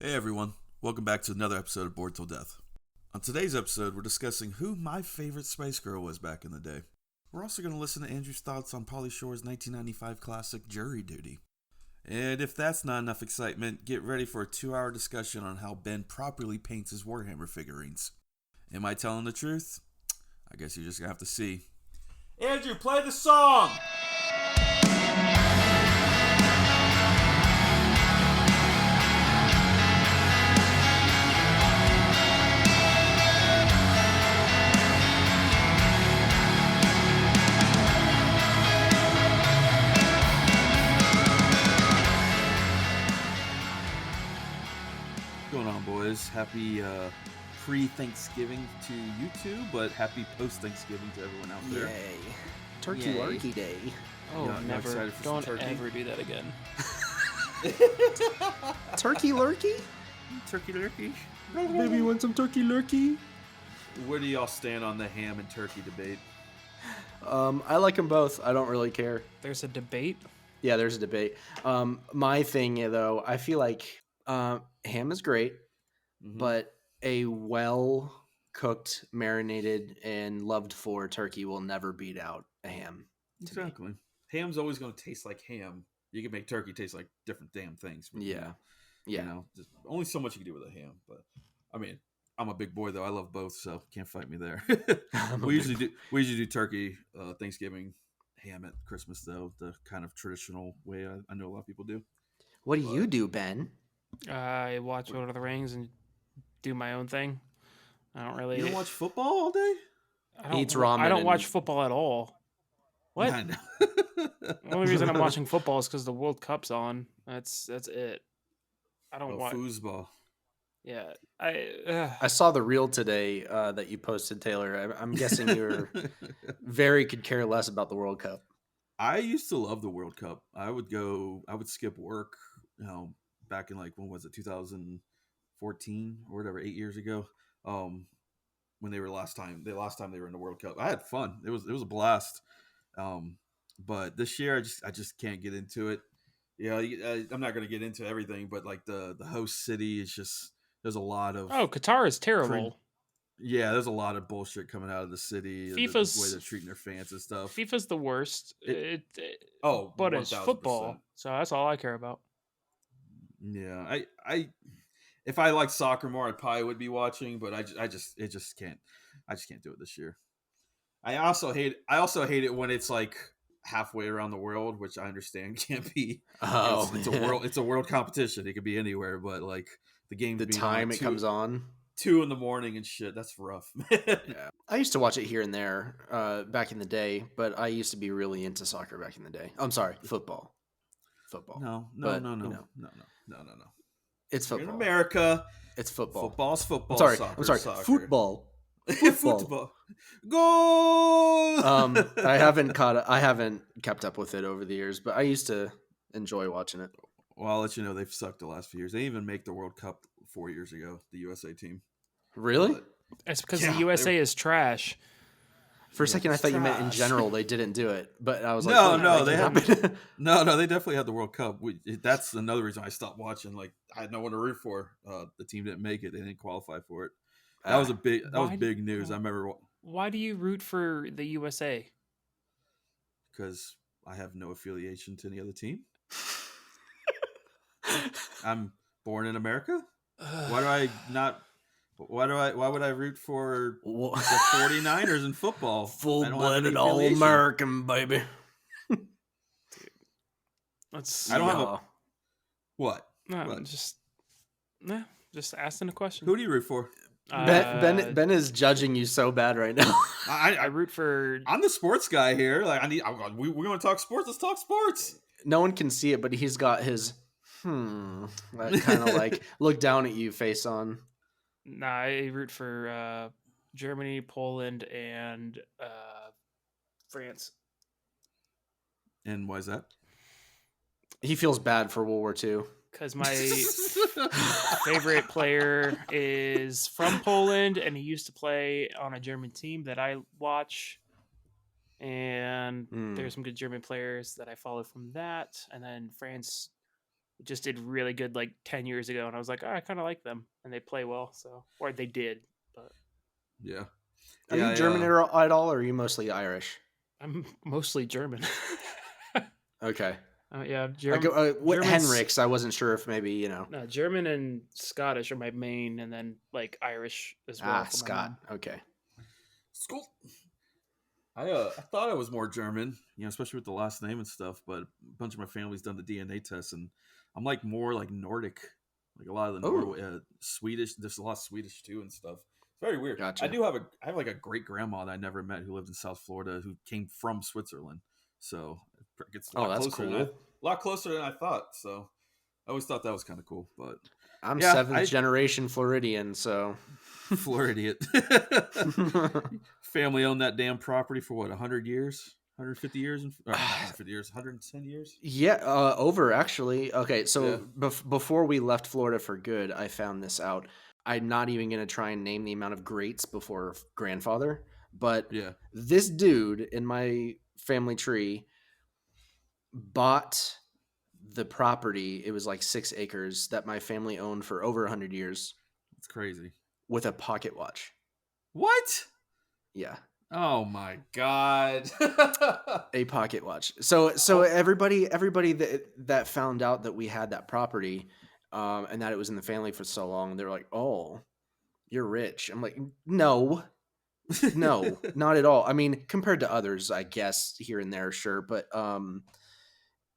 Hey everyone, welcome back to another episode of Bored Till Death. On today's episode, we're discussing who my favorite Spice Girl was back in the day. We're also going to listen to Andrew's thoughts on Pauly Shore's 1995 classic Jury Duty. And if that's not enough excitement, get ready for a 2-hour discussion on how Ben properly paints his Warhammer figurines. Am I telling the truth? I guess you're just going to have to see. Andrew, play the song! What's going on, boys? Happy pre-Thanksgiving to you two, but happy post-Thanksgiving to everyone out there. Yay. Turkey Lurkey Day. Oh, Yeah, never. Don't turkey? ever do that again. Turkey Lurkey? Turkey lurkey? Maybe you want some Turkey Lurkey? Where do y'all stand on the ham and turkey debate? I like them both. I don't really care. There's a debate. Yeah, there's a debate. My thing, though, I feel like ham is great, but a well-cooked, marinated, and loved for turkey will never beat out a ham. Exactly. Ham's always going to taste like ham. You can make turkey taste like different damn things. But, Yeah. You know, just only so much you can do with a ham. But I mean, I'm a big boy though. I love both, so can't fight me there. we usually do turkey, Thanksgiving, ham at Christmas though, the kind of traditional way I know a lot of people do. What do you do, Ben? I watch Lord of the Rings and do my own thing. I don't really. You don't watch football all day? Eats ramen. I don't watch football at all. What? I know. The only reason I'm watching football is because the World Cup's on. That's it. I don't watch foosball. Yeah, I saw the reel today that you posted, Taylor. I'm guessing you're very could care less about the World Cup. I used to love the World Cup. I would skip work, back in when was it, 2014 or whatever, 8 years ago. When they were last time they were in the World Cup. I had fun. It was a blast. But this year I just can't get into it. I'm not going to get into everything, but the host city is just, there's a lot of Qatar is terrible. There's a lot of bullshit coming out of the city. The way they're treating their fans and stuff. FIFA's the worst. But 1000%. it's football, so that's all I care about. Yeah, I if I liked soccer more, I probably would be watching, but I just can't do it this year. I also hate it when it's halfway around the world, which I understand can't be. It's a world competition. It could be anywhere, but the game, the time it comes on 2 a.m. and shit, that's rough. Yeah. I used to watch it here and there back in the day, but I used to be really into soccer back in the day. I'm sorry, football. No. It's football. In America, it's football. Football's football. I'm sorry. Soccer. Football. Goal. I haven't kept up with it over the years, but I used to enjoy watching it. Well, I'll let you know they've sucked the last few years. They even make the World Cup 4 years ago, the USA team. Really? It's because the USA is trash. For a second, I thought you meant in general they didn't do it, but I was like, no, they haven't. No, they definitely had the World Cup. That's another reason I stopped watching. I had no one to root for. The team didn't make it; they didn't qualify for it. That was big news. I remember. Why do you root for the USA? Because I have no affiliation to any other team. I'm born in America. Why would I root for the 49ers in football? Full-blooded All-American, baby. Let's. I don't have a... What? No, what? just asking a question. Who do you root for? Ben is judging you so bad right now. I root for... I'm the sports guy here. We're going to talk sports. Let's talk sports. No one can see it, but he's got his that kind of look down at you face on. Nah, I root for Germany, Poland, and France. And why is that? He feels bad for World War II. Because my favorite player is from Poland, and he used to play on a German team that I watch. And there's some good German players that I follow from that. And then France just did really good like 10 years ago, and I was like, I kind of like them, and they play well. So, or they did, but Yeah. Are you German at all, or are you mostly Irish? I'm mostly German. Okay. Yeah, What German's, Henrik's? I wasn't sure if maybe no, German and Scottish are my main, and then like Irish as well for my Scott. mom. Okay. School. I thought I was more German, especially with the last name and stuff. But a bunch of my family's done the DNA test, and I'm like more like Nordic, like a lot of the Norway, Swedish. There's a lot of Swedish too and stuff. It's very weird. Gotcha. I have like a great grandma that I never met who lived in South Florida who came from Switzerland. So it gets a lot that's closer. cool. A lot closer than I thought. So I always thought that was kind of cool. But I'm seventh generation Floridian, so Floridian. Family owned that damn property for what, 100 years? 150 years? 150 years? 110 years? Yeah, over actually. Okay, so before we left Florida for good, I found this out. I'm not even going to try and name the amount of greats before grandfather, but this dude in my family tree bought the property. It was like 6 acres that my family owned for over 100 years. It's crazy. With a pocket watch. What? Yeah. Oh my God. A pocket watch. So everybody that found out that we had that property, and that it was in the family for so long, they're like, "Oh, you're rich." I'm like, no, not at all. I mean, compared to others, I guess here and there, sure, but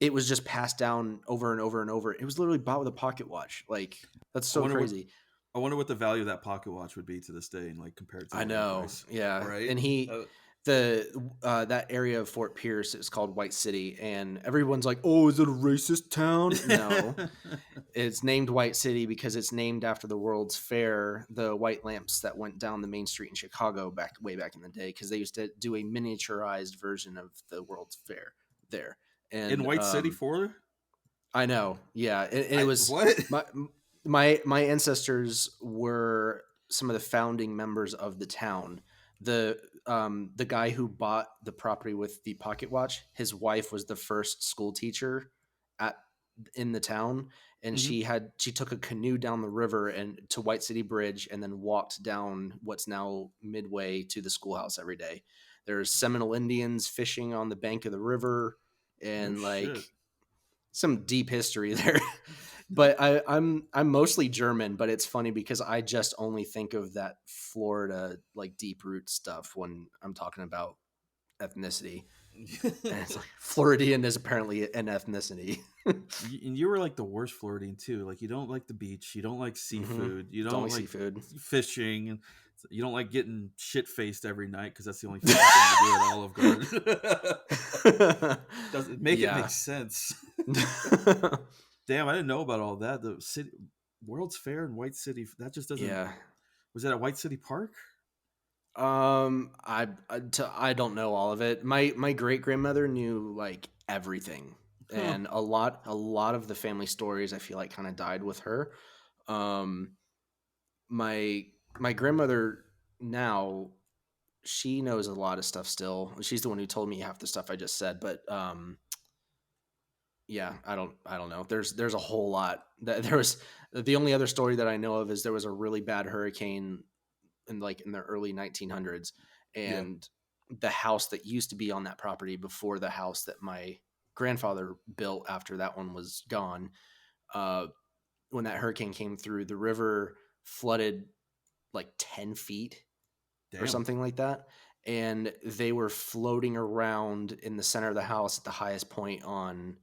it was just passed down over and over and over. It was literally bought with a pocket watch. Like, that's so crazy. I wonder what the value of that pocket watch would be to this day, and like compared to. I know, price. Yeah, right. And that area of Fort Pierce is called White City, and everyone's like, "Oh, is it a racist town?" No, it's named White City because it's named after the World's Fair, the white lamps that went down the main street in Chicago way back in the day, because they used to do a miniaturized version of the World's Fair there. And in White City, Florida. I know, yeah, and it was what my ancestors were some of the founding members of the town. The guy who bought the property with the pocket watch, his wife was the first school teacher in the town, and she took a canoe down the river and to White City Bridge, and then walked down what's now Midway to the schoolhouse every day. There's Seminole Indians fishing on the bank of the river, and some deep history there. But I'm mostly German, but it's funny because I just only think of that Florida like deep root stuff when I'm talking about ethnicity. And it's like Floridian is apparently an ethnicity. And you were like the worst Floridian too. Like, you don't like the beach, you don't like seafood, you don't like seafood, fishing, you don't like getting shit faced every night because that's the only thing to do at Olive Garden. Doesn't make it make sense. Damn, I didn't know about all that. The city, World's Fair in White City, that just doesn't. Yeah. Was that at White City Park? I don't know all of it. My great grandmother knew like everything, and a lot of the family stories I feel like kind of died with her. My grandmother now, she knows a lot of stuff still. She's the one who told me half the stuff I just said, but yeah, I don't know. There's a whole lot. There was the only other story that I know of is there was a really bad hurricane in the early 1900s, and the house that used to be on that property before the house that my grandfather built after that one was gone, when that hurricane came through, the river flooded like 10 feet or something like that, and they were floating around in the center of the house at the highest point on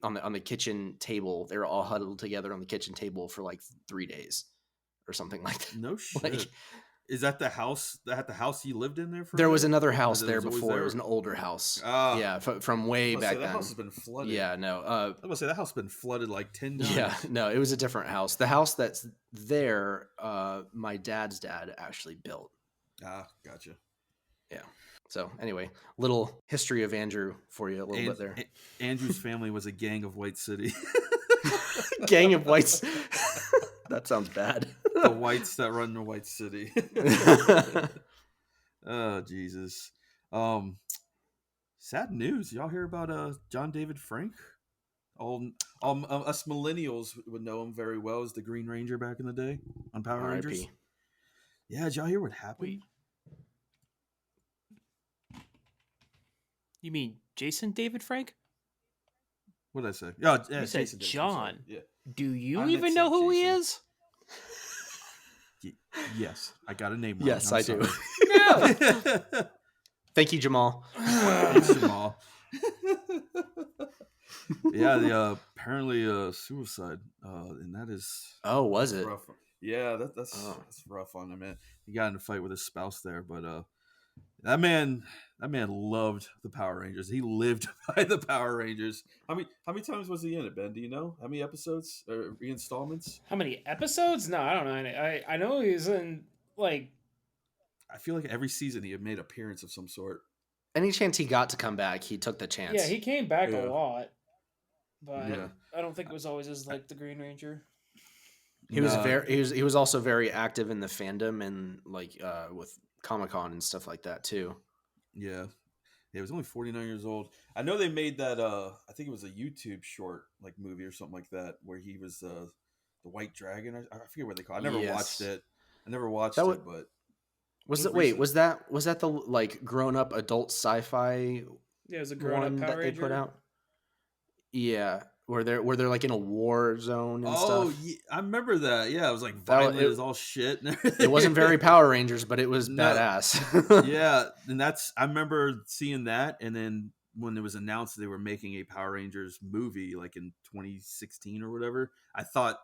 on the kitchen table. They were all huddled together on the kitchen table for like 3 days or something like that. No shit. Like, is that the house you lived in there for? There was another house there before. It was an older house. Yeah, from way back then. That house has been flooded. Yeah, no. I was gonna say that house has been flooded like 10 times. Yeah, no, it was a different house. The house that's there, my dad's dad actually built. Ah, gotcha. Yeah. So anyway, little history of Andrew for you a little bit there. Andrew's family was a gang of White City. Gang of whites. That sounds bad. The whites that run the White City. Oh, Jesus. Sad news. Y'all hear about John David Frank? Us millennials would know him very well as the Green Ranger back in the day on Power Rangers. R.I.P. Yeah, did y'all hear what happened? Wait. You mean Jason David Frank? What did I say? Yeah, You said Jason Davis, John. Yeah. Do you I meant even to know say who he Jason. is? Yes, I got a name wrong. Yes, I'm I do. No. Thank you, Jamal. Thanks, Jamal. Yeah, the apparently suicide, and that is Oh, was it? rough. Yeah, that's rough on him, man. He got in a fight with his spouse there, but that man loved the Power Rangers. He lived by the Power Rangers. How many times was he in it, Ben? Do you know how many episodes or installments? How many episodes? No, I don't know. I know he's in like. I feel like every season he had made an appearance of some sort. Any chance he got to come back, he took the chance. Yeah, he came back Yeah. a lot, but Yeah. I don't think it was always as like the Green Ranger. He was also very active in the fandom and like with Comic-Con and stuff like that too. Yeah. He was only 49 years old. I know they made that I think it was a YouTube short like movie or something like that where he was the White Dragon. I forget what they call it. I never watched it. But was that the like grown up adult sci-fi Yeah, it was a grown up one Power that Ranger. they put out? Yeah, where they're like in a war zone and stuff. Yeah, I remember that. Yeah, it was like violent as all shit. It wasn't very Power Rangers, but it was badass. Yeah, and I remember seeing that, and then when it was announced they were making a Power Rangers movie, like in 2016 or whatever, I thought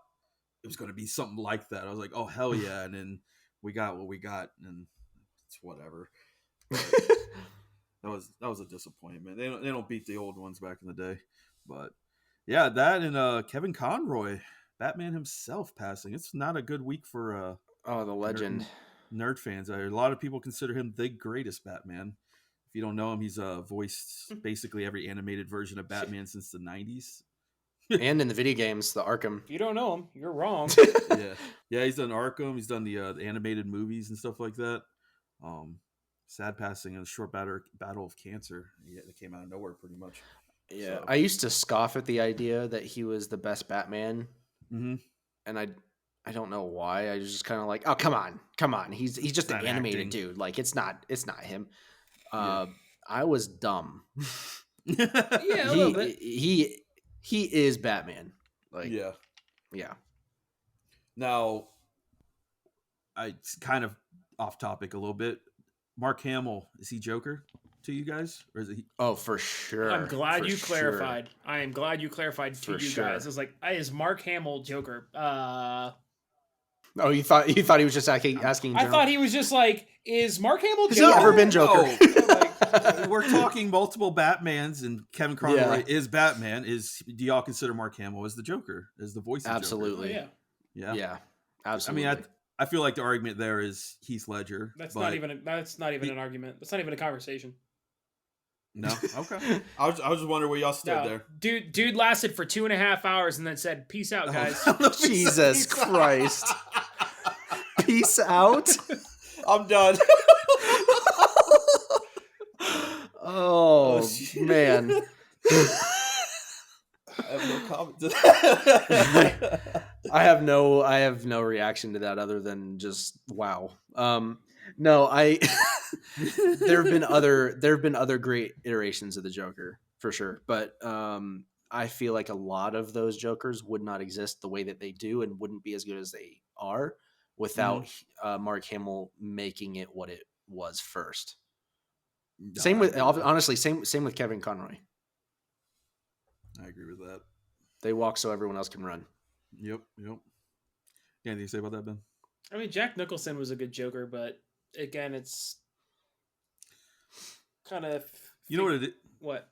it was going to be something like that. I was like, oh hell yeah! And then we got what we got, and it's whatever. But that was a disappointment. They don't beat the old ones back in the day, but. Yeah, that and Kevin Conroy, Batman himself, passing. It's not a good week for the legend nerd fans. A lot of people consider him the greatest Batman. If you don't know him, he's voiced basically every animated version of Batman since the 90s. And in the video games, the Arkham. If you don't know him, you're wrong. Yeah, he's done Arkham. He's done the animated movies and stuff like that. Sad passing in a short battle of cancer. Yeah, that came out of nowhere pretty much. Yeah, So. I used to scoff at the idea that he was the best Batman, and I don't know why. I was just kind of like, oh come on, he's just an animated dude. Like it's not him. I was dumb. Yeah, a little bit. He is Batman. Like yeah. Now, it's kind of off topic a little bit. Mark Hamill, is he Joker to you guys, or is it? Oh, for sure. I'm glad you clarified. I am glad you clarified to you guys. I was like, is Mark Hamill Joker? Oh, you thought he was just asking? I thought he was just like, is Mark Hamill Joker? Has he ever been Joker? No. We're talking multiple Batmans, and Kevin Conroy is Batman. Do y'all consider Mark Hamill as the Joker, as the voice? Absolutely. Of Joker? Yeah, absolutely. I mean, I feel like the argument there is Heath Ledger. That's not even an argument. That's not even a conversation. No, okay. I was just wondering where y'all stood there. Dude lasted for 2.5 hours and then said, "Peace out, guys." Jesus Christ! Peace out. I'm done. Oh man. I have no comment to that. I have no reaction to that other than just wow. No, there have been other great iterations of the Joker for sure, but I feel like a lot of those Jokers would not exist the way that they do and wouldn't be as good as they are without Mark Hamill making it what it was first. No, same with Kevin Conroy. I agree with that. They walk so everyone else can run. Yep. Anything to say about that, Ben? I mean, Jack Nicholson was a good Joker, but again, it's kind of you know what it is? What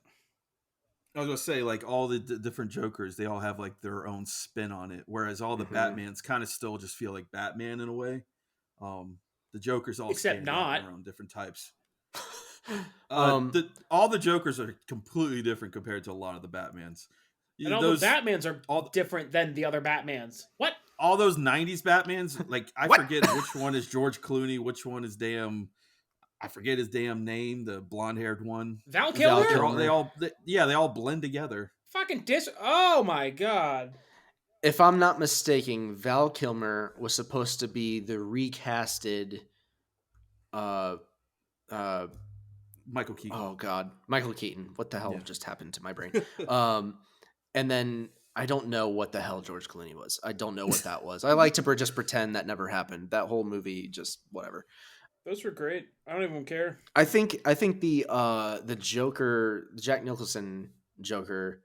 I was gonna say, like all the different Jokers, they all have like their own spin on it, whereas all the Batmans kind of still just feel like Batman in a way. The Jokers all except not their own different types. All the Jokers are completely different compared to a lot of the Batmans. And all the Batmans are all different than the other Batmans. What? All those 90s Batmans, like I forget which one is George Clooney, which one is I forget his damn name, the blonde-haired one. Val Kilmer? They all blend together. Oh my god. If I'm not mistaken, Val Kilmer was supposed to be the recasted uh Michael Keaton. oh god, Michael Keaton. What the hell Yeah. just happened to my brain? And then I don't know what the hell George Clooney was. I don't know what that was. I like to just pretend that never happened. That whole movie, just whatever. Those were great. I don't even care. I think the Joker, the Jack Nicholson Joker,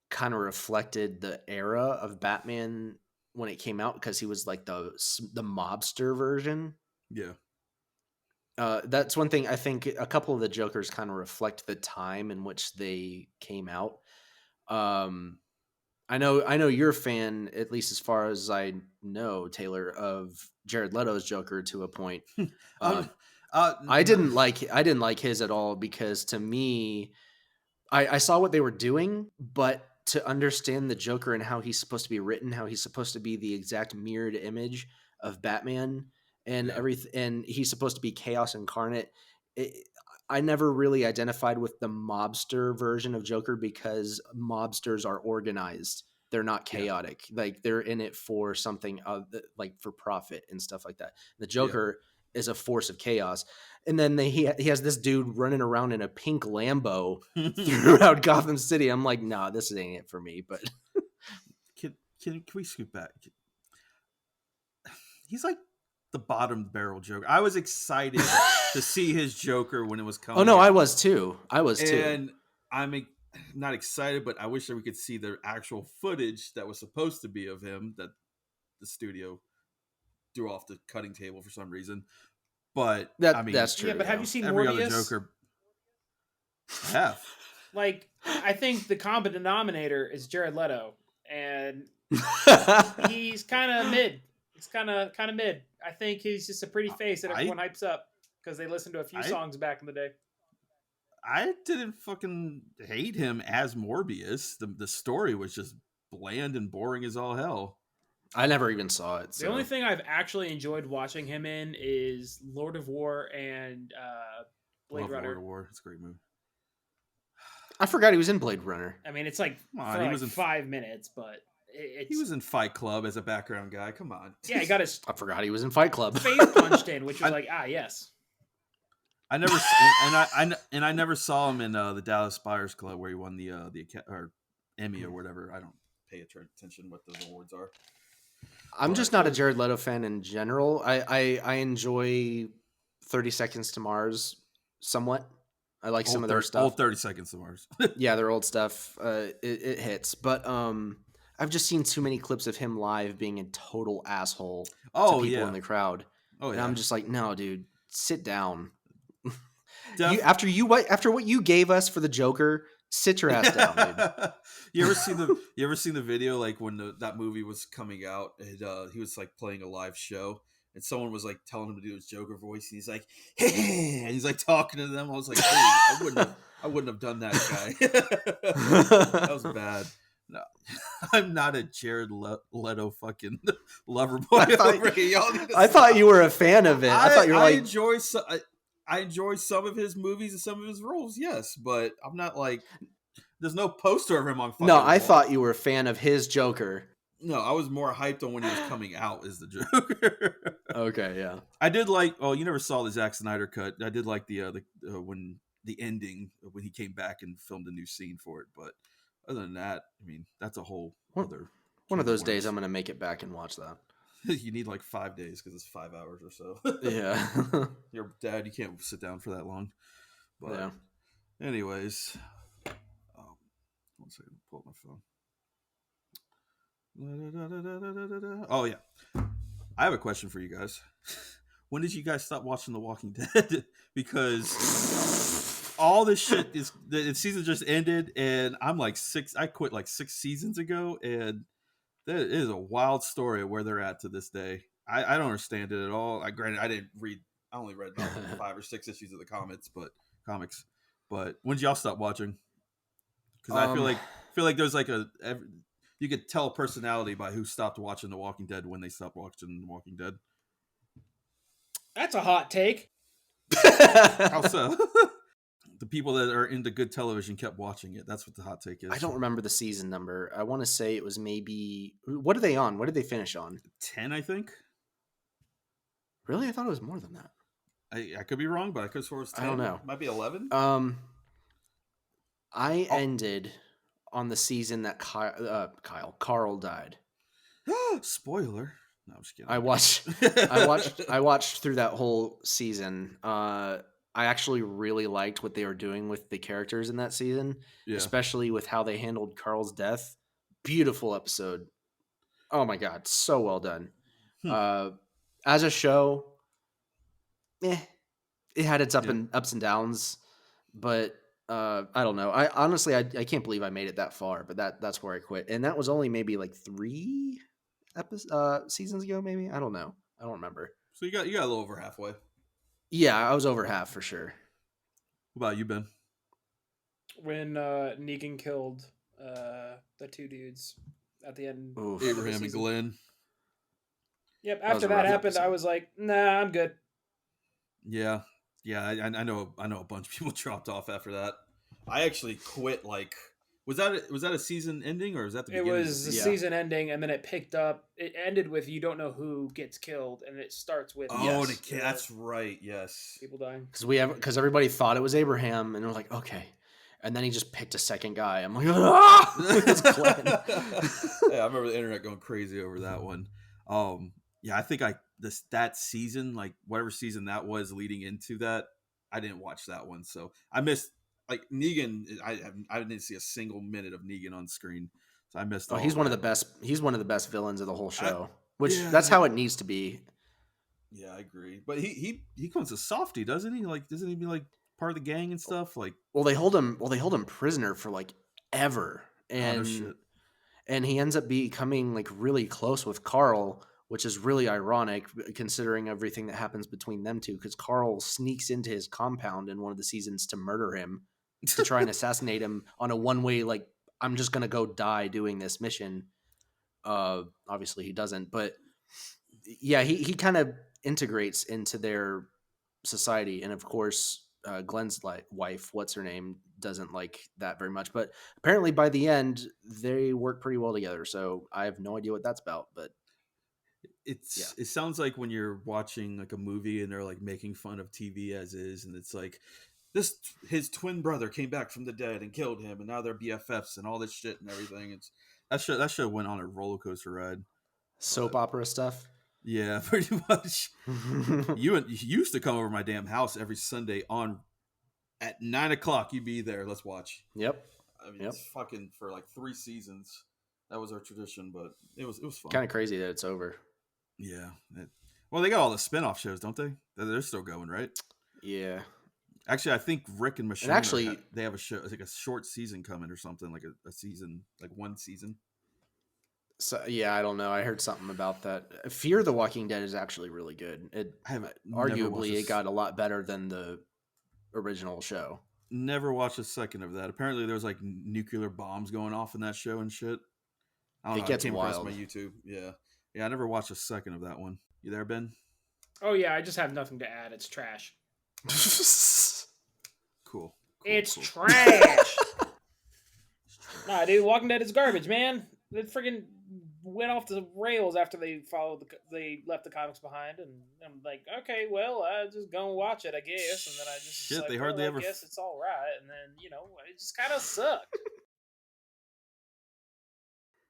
kind of reflected the era of Batman when it came out because he was like the mobster version. Yeah. That's one thing. I think a couple of the Jokers kind of reflect the time in which they came out. I know you're a fan, at least as far as I know, Taylor, of Jared Leto's Joker to a point. I didn't like his at all because to me, I saw what they were doing, but to understand the Joker and how he's supposed to be written, how he's supposed to be the exact mirrored image of Batman and everything, and he's supposed to be chaos incarnate. I never really identified with the mobster version of Joker because mobsters are organized. They're not chaotic. Like they're in it for something like for profit and stuff like that. The Joker is a force of chaos. And then he has this dude running around in a pink Lambo throughout Gotham City. I'm like, nah, this ain't it for me. But can we scoot back? He's like the bottom barrel Joker. I was excited to see his Joker when it was coming. Oh no, I was too. And I'm not excited, but I wish that we could see the actual footage that was supposed to be of him that the studio threw off the cutting table for some reason. But that's true. Yeah, but have you seen every Morbius? other Joker? I have. Like, I think the common denominator is Jared Leto, and he's kind of mid. It's kind of mid. I think he's just a pretty face that everyone hypes up because they listened to a few songs back in the day. I didn't fucking hate him as Morbius. The story was just bland and boring as all hell. I never even saw it. The only thing I've actually enjoyed watching him in is Lord of War and Blade Runner. Lord of War. It's a great movie. I forgot he was in Blade Runner. I mean, it's like he was in 5 minutes, but he was in Fight Club as a background guy. Come on. Yeah, he got his. I forgot he was in Fight Club. Face punched in, which was yes. I never I never saw him in the Dallas Buyers Club where he won the or Emmy or whatever. I don't pay attention what those awards are. I'm just not a Jared Leto fan in general. I enjoy 30 Seconds to Mars somewhat. I like some of their stuff. Old 30 Seconds to Mars. Yeah, their old stuff. It hits. But I've just seen too many clips of him live being a total asshole to people in the crowd. Oh, and I'm just like, no, dude, sit down. After what you gave us for the Joker, sit your ass down, dude. You ever seen the video like when that movie was coming out and he was like playing a live show and someone was like telling him to do his Joker voice and he's like, hey, and he's like talking to them. I was like, hey, I wouldn't have done that, guy. That was bad. No, I'm not a Jared Leto fucking lover boy. I thought you were a fan of it. I thought you were like, I enjoy some of his movies and some of his roles, yes, but I'm not like. There's no poster of him on. No, I thought you were a fan of his Joker. No, I was more hyped on when he was coming out as the Joker. Okay, yeah. I did like. Oh, you never saw the Zack Snyder cut. I did like the when the ending when he came back and filmed a new scene for it. But other than that, I mean, that's a whole other. One of those days, I'm gonna make it back and watch that. You need like 5 days because it's 5 hours or so. Yeah. Your dad, you can't sit down for that long. But yeah. Anyways. One second, pull up my phone. Oh yeah, I have a question for you guys. When did you guys stop watching The Walking Dead? Because all this shit the season just ended, and I'm like I quit like 6 seasons ago, and that is a wild story of where they're at to this day. I don't understand it at all. Granted, I only read about 5 or 6 issues of the comics. But when did y'all stop watching? Because I feel like there's like you could tell a personality by who stopped watching The Walking Dead when they stopped watching The Walking Dead. That's a hot take. How so? the people that are into good television kept watching it. That's what the hot take is. I don't remember the season number. I want to say it was maybe. What are they on? What did they finish on? 10, I think. Really, I thought it was more than that. I could be wrong, but I could swear it was 10. I don't know. Might be 11. I ended on the season that Carl died. Spoiler. No, I'm just kidding. I watched through that whole season. I actually really liked what they were doing with the characters in that season, especially with how they handled Carl's death. Beautiful episode. Oh my God, so well done. As a show, it had its ups and downs, but I don't know. I honestly, I can't believe I made it that far, but that's where I quit. And that was only maybe like 3 seasons ago, maybe. I don't know. I don't remember. So you got a little over halfway. Yeah, I was over half for sure. What about you, Ben? When Negan killed the 2 dudes at the end. Oof. Abraham and Glenn. Yep. After that happened, I was like, nah, I'm good. Yeah. I know a bunch of people dropped off after that. I actually quit. Like, was that a season ending or was that the beginning? It was a season ending, and then it picked up. It ended with you don't know who gets killed, and it starts with that's right. Yes, people dying because everybody thought it was Abraham, and they're like, okay, and then he just picked a second guy. I'm like, it's Glenn. Yeah, I remember the internet going crazy over that one. Yeah, I think that season, like whatever season that was leading into that, I didn't watch that one, so I missed. Like Negan, I didn't see a single minute of Negan on screen, so I missed. He's one of the best. He's one of the best villains of the whole show, that's how it needs to be. Yeah, I agree. But he comes a softie, doesn't he? Like, doesn't he be like part of the gang and stuff? Like, they hold him prisoner for like ever, and he ends up becoming like really close with Carl, which is really ironic considering everything that happens between them two. Because Carl sneaks into his compound in one of the seasons to murder him. To try and assassinate him on a one-way, like, I'm just going to go die doing this mission. Obviously he doesn't, but yeah, he kind of integrates into their society. And of course, Glenn's wife, what's her name, doesn't like that very much, but apparently by the end they work pretty well together. So I have no idea what that's about, but it sounds like when you're watching like a movie and they're like making fun of TV as is. And it's like, his twin brother came back from the dead and killed him, and now they're BFFs and all this shit and everything. It's that show went on a roller coaster ride. Soap opera stuff. Yeah, pretty much. You used to come over my damn house every Sunday at 9:00. You'd be there. Let's watch. Yep. I mean, it's fucking for like 3 seasons. That was our tradition, but it was fun. Kind of crazy that it's over. Yeah. Well, they got all the spinoff shows, don't they? They're still going, right? Yeah. Actually, I think Rick and Michelle they have a show, like a short season coming or something, like a season, like 1 season. So yeah, I don't know. I heard something about that. Fear the Walking Dead is actually really good. Arguably, it got a lot better than the original show. Never watched a second of that. Apparently, there was like nuclear bombs going off in that show and shit. I don't know. Gets it came wild. across my YouTube. Yeah. I never watched a second of that one. You there, Ben? Oh yeah, I just have nothing to add. It's trash. Cool. It's trash. Nah, dude, Walking Dead is garbage, man. They friggin' went off the rails after they left the comics behind, and I'm like, okay, well, I just gonna watch it, I guess. And then I just they hardly ever. I guess it's all right, and then it just kind of sucked.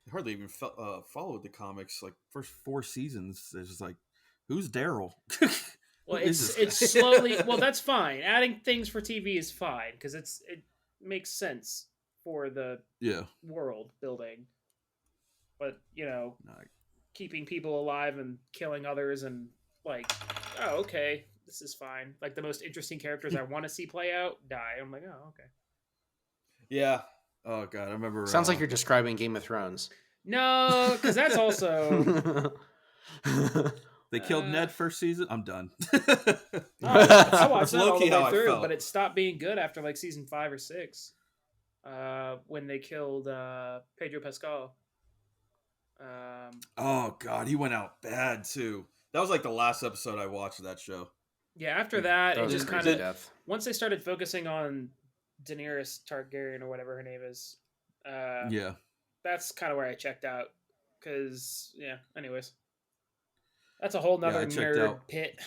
They hardly even followed the comics. Like first 4 seasons, it's just like, who's Daryl? Well, it's slowly. Well, that's fine. Adding things for TV is fine because it makes sense for the world building. But keeping people alive and killing others and like, oh, okay, this is fine. Like the most interesting characters I want to see play out die. I'm like, oh, okay. Yeah. Oh god, I remember. Sounds like you're describing Game of Thrones. No, because that's also. They killed Ned first season. I'm done. I watched that all the way through, but it stopped being good after like season 5 or 6. When they killed Pedro Pascal. Oh god, he went out bad too. That was like the last episode I watched of that show. Yeah, after that it just kind of once they started focusing on Daenerys Targaryen or whatever her name is. Yeah. That's kind of where I checked out. Because, anyways. That's a whole nother nerd pit.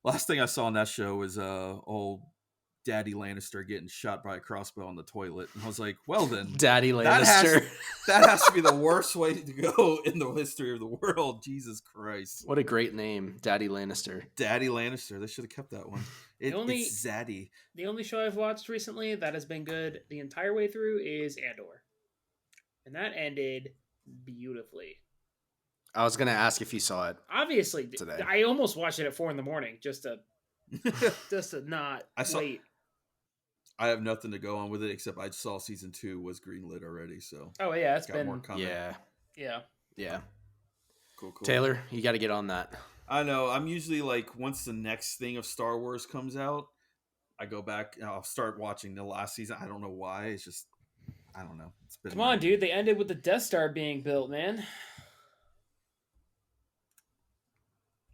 Last thing I saw on that show was old Daddy Lannister getting shot by a crossbow on the toilet. And I was like, well then. Daddy Lannister. That has to be the worst way to go in the history of the world. Jesus Christ. What a great name. Daddy Lannister. Daddy Lannister. They should have kept that one. It's Zaddy. The only show I've watched recently that has been good the entire way through is Andor. And that ended beautifully. I was going to ask if you saw it. Obviously. Today. I almost watched it at 4 a.m. just to not wait. I have nothing to go on with it except I saw season 2 was greenlit already. So it's got been more coming. Yeah. Cool. Taylor, you got to get on that. I know. I'm usually like, once the next thing of Star Wars comes out, I go back and I'll start watching the last season. I don't know why. It's just, I don't know. It's been Come on, dude. They ended with the Death Star being built, man.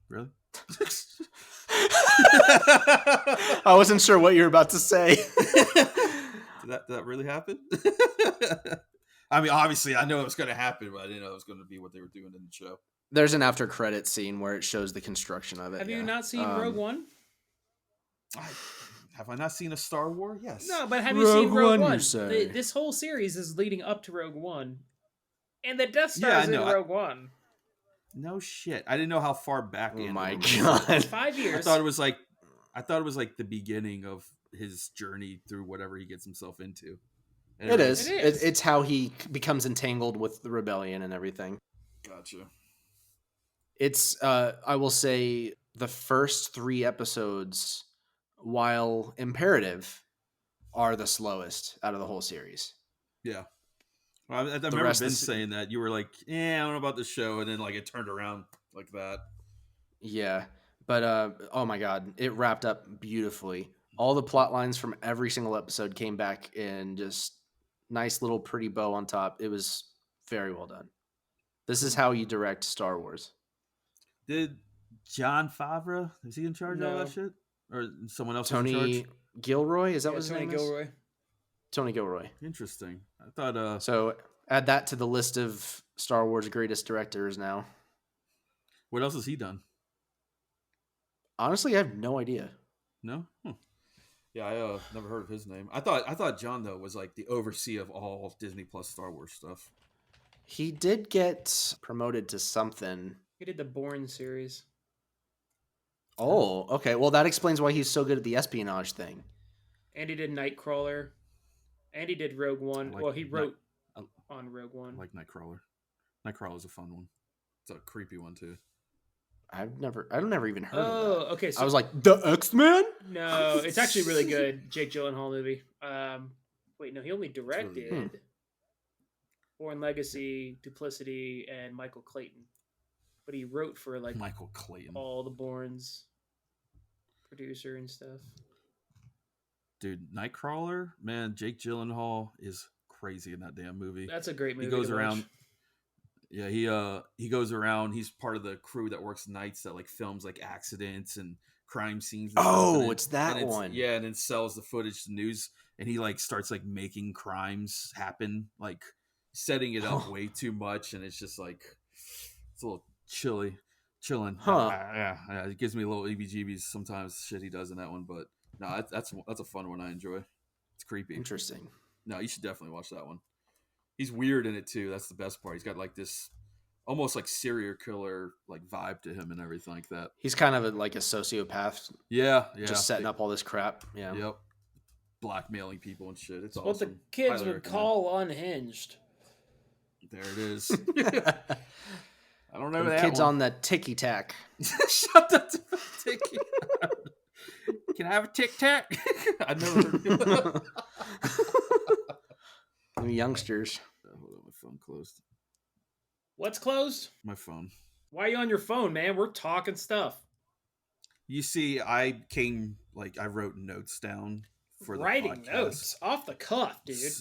Really? I wasn't sure what you were about to say. Did that really happen? I mean, obviously, I know it was going to happen, but I didn't know it was going to be what they were doing in the show. There's an after credit scene where it shows the construction of it. Have you not seen Rogue One? Have I not seen a Star Wars? Yes. No, but have you seen Rogue One? This whole series is leading up to Rogue One. And the Death Star is in Rogue One. No shit. I didn't know how far back. Oh my god. 5 years. I thought it was like the beginning of his journey through whatever he gets himself into. And it is. It's how he becomes entangled with the rebellion and everything. Gotcha. It's I will say the first 3 episodes, while imperative, are the slowest out of the whole series. Yeah. Well, I remember Ben saying that. You were like, I don't know about the show, and then like it turned around like that. Yeah. But oh my god, it wrapped up beautifully. All the plot lines from every single episode came back in just nice little pretty bow on top. It was very well done. This is how you direct Star Wars. Did Jon Favreau, is he in charge of all that shit? Or someone else Tony in charge? Gilroy? Is that what his Tony name Gilroy. is? Tony Gilroy. Interesting. I thought so add that to the list of Star Wars greatest directors now. What else has he done? Honestly, I have no idea. No? Yeah, I never heard of his name. I thought John though was like the overseer of all Disney Plus Star Wars stuff. He did get promoted to something. He did the Bourne series. Oh, okay. Well, that explains why he's so good at the espionage thing. And he did Nightcrawler. And he did Rogue One. He wrote on Rogue One. I like Nightcrawler. Nightcrawler's a fun one. It's a creepy one too. I've never even heard of that. Oh, okay. So I was like, the X-Men? No, it's actually really good. Jake Gyllenhaal movie. Wait, no, he only directed really Bourne Legacy, Duplicity, and Michael Clayton. But he wrote for like Michael Clayton, all the Bournes, producer and stuff. Dude, Nightcrawler, man, Jake Gyllenhaal is crazy in that damn movie. That's a great movie. He goes around. Yeah, he goes around. He's part of the crew that works nights that like films like accidents and crime scenes. And stuff. It's that one. Yeah, and then sells the footage to news. And he like starts like making crimes happen, like setting it up way too much, and it's just like it's a little chilling. Yeah, it gives me a little EBGBs sometimes. Shit he does in that one, but no, that's a fun one I enjoy. It's creepy. Interesting. No, you should definitely watch that one. He's weird in it too. That's the best part. He's got like this almost like serial killer like vibe to him and everything like that. He's kind of like a sociopath. Yeah. Just setting up all this crap. Yeah. Yep. Blackmailing people and shit. It's what awesome. the kids would call unhinged. There it is. I don't know the that kids one. On the ticky tack. Shut up, ticky. Can I have a tic tac? I never heard of that. Youngsters. Hold on, my phone closed. What's closed? My phone. Why are you on your phone, man? We're talking stuff. You see, I wrote notes down for the writing podcast. Notes off the cuff, dude.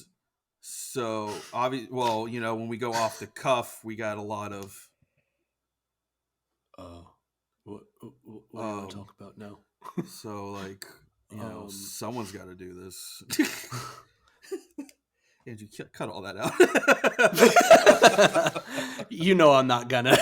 So obviously, well, you know, when we go off the cuff, we got a lot of. What do you want to talk about now? So like, Someone's got to do this. Andrew, cut all that out. You know I'm not gonna.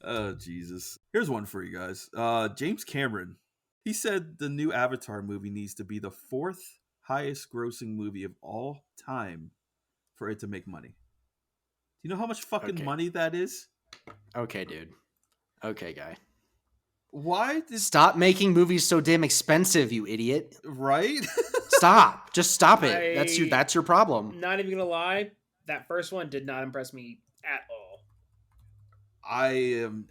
Oh, Jesus. Here's one for you guys. James Cameron. He said the new Avatar movie needs to be the 4th highest grossing movie of all time for it to make money. Do you know how much fucking money that is? Okay, dude. Okay, guy. Why? Stop making movies so damn expensive, you idiot. Right? Stop. Just stop it. That's your problem. Not even gonna lie, that first one did not impress me at all.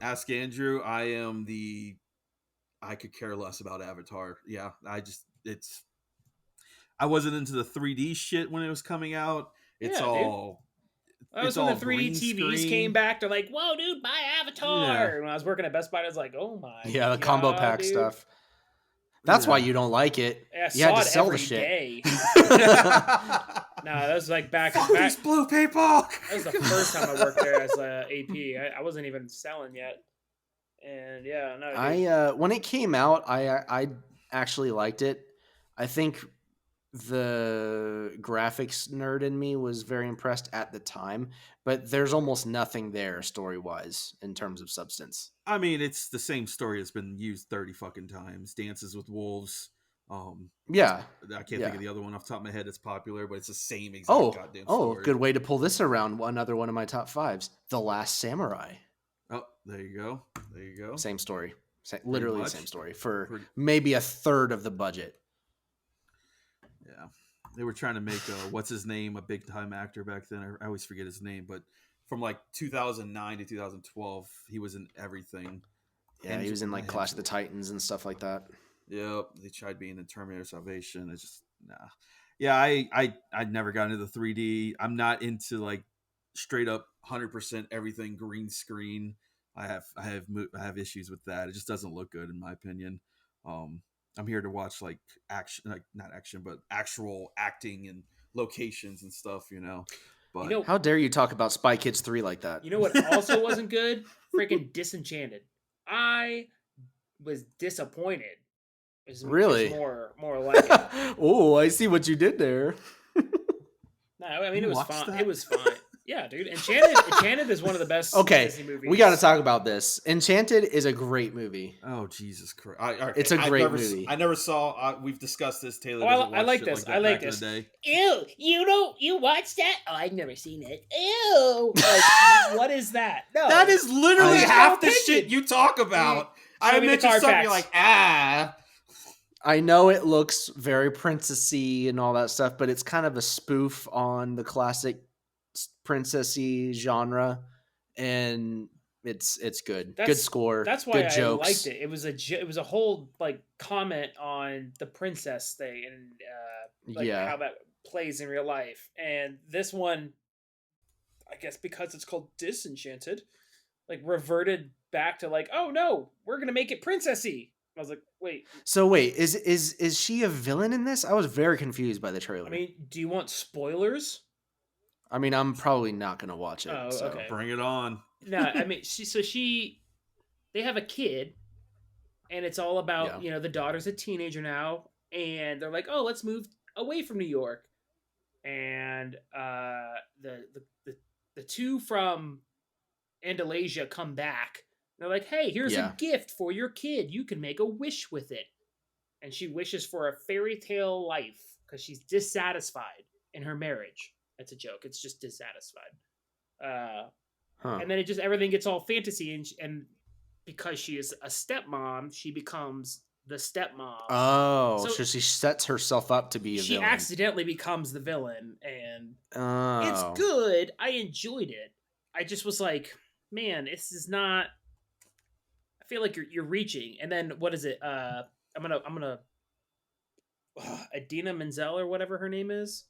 Ask Andrew, I could care less about Avatar. Yeah, I wasn't into the 3D shit when it was coming out. It's all... That was when the 3D TVs came back. They're like, whoa, dude, buy Avatar. Yeah. When I was working at Best Buy, I was like, oh my God, the combo pack stuff. That's why you don't like it. Yeah, you had to sell the shit. No, that was like back. These blue people. That was the first time I worked there as a AP. I wasn't even selling yet. And yeah, no. Dude. When it came out, I actually liked it. I think the graphics nerd in me was very impressed at the time, but there's almost nothing there story-wise in terms of substance. I mean, it's the same story that's been used 30 fucking times. Dances with Wolves. Yeah. I can't think of the other one off the top of my head that's popular, but it's the same exact goddamn story. Oh, good way to pull this around. Another one of my top 5s. The Last Samurai. Oh, there you go. Same story. Literally the same story for maybe a third of the budget. Yeah. They were trying to make what's his name, a big time actor back then. I always forget his name, but from like 2009 to 2012, he was in everything. Yeah, he was in like Clash of the Titans and stuff like that. Yep, they tried being in Terminator Salvation. It's just Yeah, I never got into the 3D. I'm not into like straight up 100% everything green screen. I have issues with that. It just doesn't look good in my opinion. I'm here to watch like action, like not action, but actual acting and locations and stuff, But how dare you talk about Spy Kids 3 like that? You know what also wasn't good? Freaking Disenchanted. I was disappointed. Really? More like it. Oh, I see what you did there. No, I mean it was fine. It was fine. Yeah, dude. Enchanted is one of the best Disney movies. We got to talk about this. Enchanted is a great movie. Oh, Jesus Christ. It's a great movie. I never saw... we've discussed this, Taylor. I like this. I like this. Ew, you watched that? Oh, I've never seen it. Ew. Like, what is that? No. That is literally half the shit you talk about. I mentioned something, you're like, I know it looks very princessy and all that stuff, but it's kind of a spoof on the classic princessy genre, and it's good. Good score. That's why good jokes. I liked it. It was a whole like comment on the princess thing and how that plays in real life. And this one, I guess because it's called Disenchanted, like reverted back to like, oh no, we're gonna make it princessy. I was like, wait. So wait, is she a villain in this? I was very confused by the trailer. I mean, do you want spoilers? I mean, I'm probably not going to watch it. Oh, okay. Bring it on. No, I mean, they have a kid, and it's all about, the daughter's a teenager now, and they're like, oh, let's move away from New York. And the two from Andalasia come back. They're like, hey, here's a gift for your kid. You can make a wish with it. And she wishes for a fairy tale life because she's dissatisfied in her marriage. That's a joke. It's just dissatisfied. And then everything gets all fantasy. And because she is a stepmom, she becomes the stepmom. Oh, so she sets herself up to be a villain. She accidentally becomes the villain. And it's good. I enjoyed it. I just was like, man, this is not... I feel like you're reaching. And then what is it? I'm gonna Idina Menzel or whatever her name is.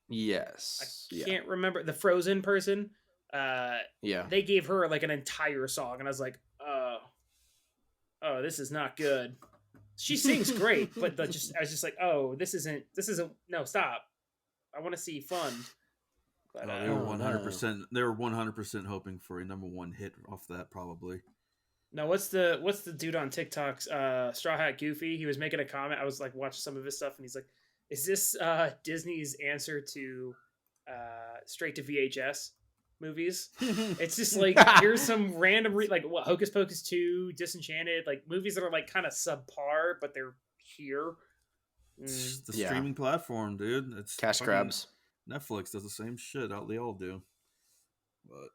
Yes. I can't remember the Frozen person. They gave her like an entire song, and I was like, oh, this is not good. She sings great, but I was just like, oh, this isn't. No, stop. I want to see fun. But, they were 100%. They were 100% hoping for a number one hit off that, probably. No, what's the dude on TikTok's Straw Hat Goofy? He was making a comment. I was like watching some of his stuff, and he's like, "Is this Disney's answer to straight to VHS movies?" It's just like here's some random like what Hocus Pocus 2, Disenchanted, like movies that are like kind of subpar, but they're here. It's the streaming platform, dude. It's cash grabs. Netflix does the same shit. They all do, but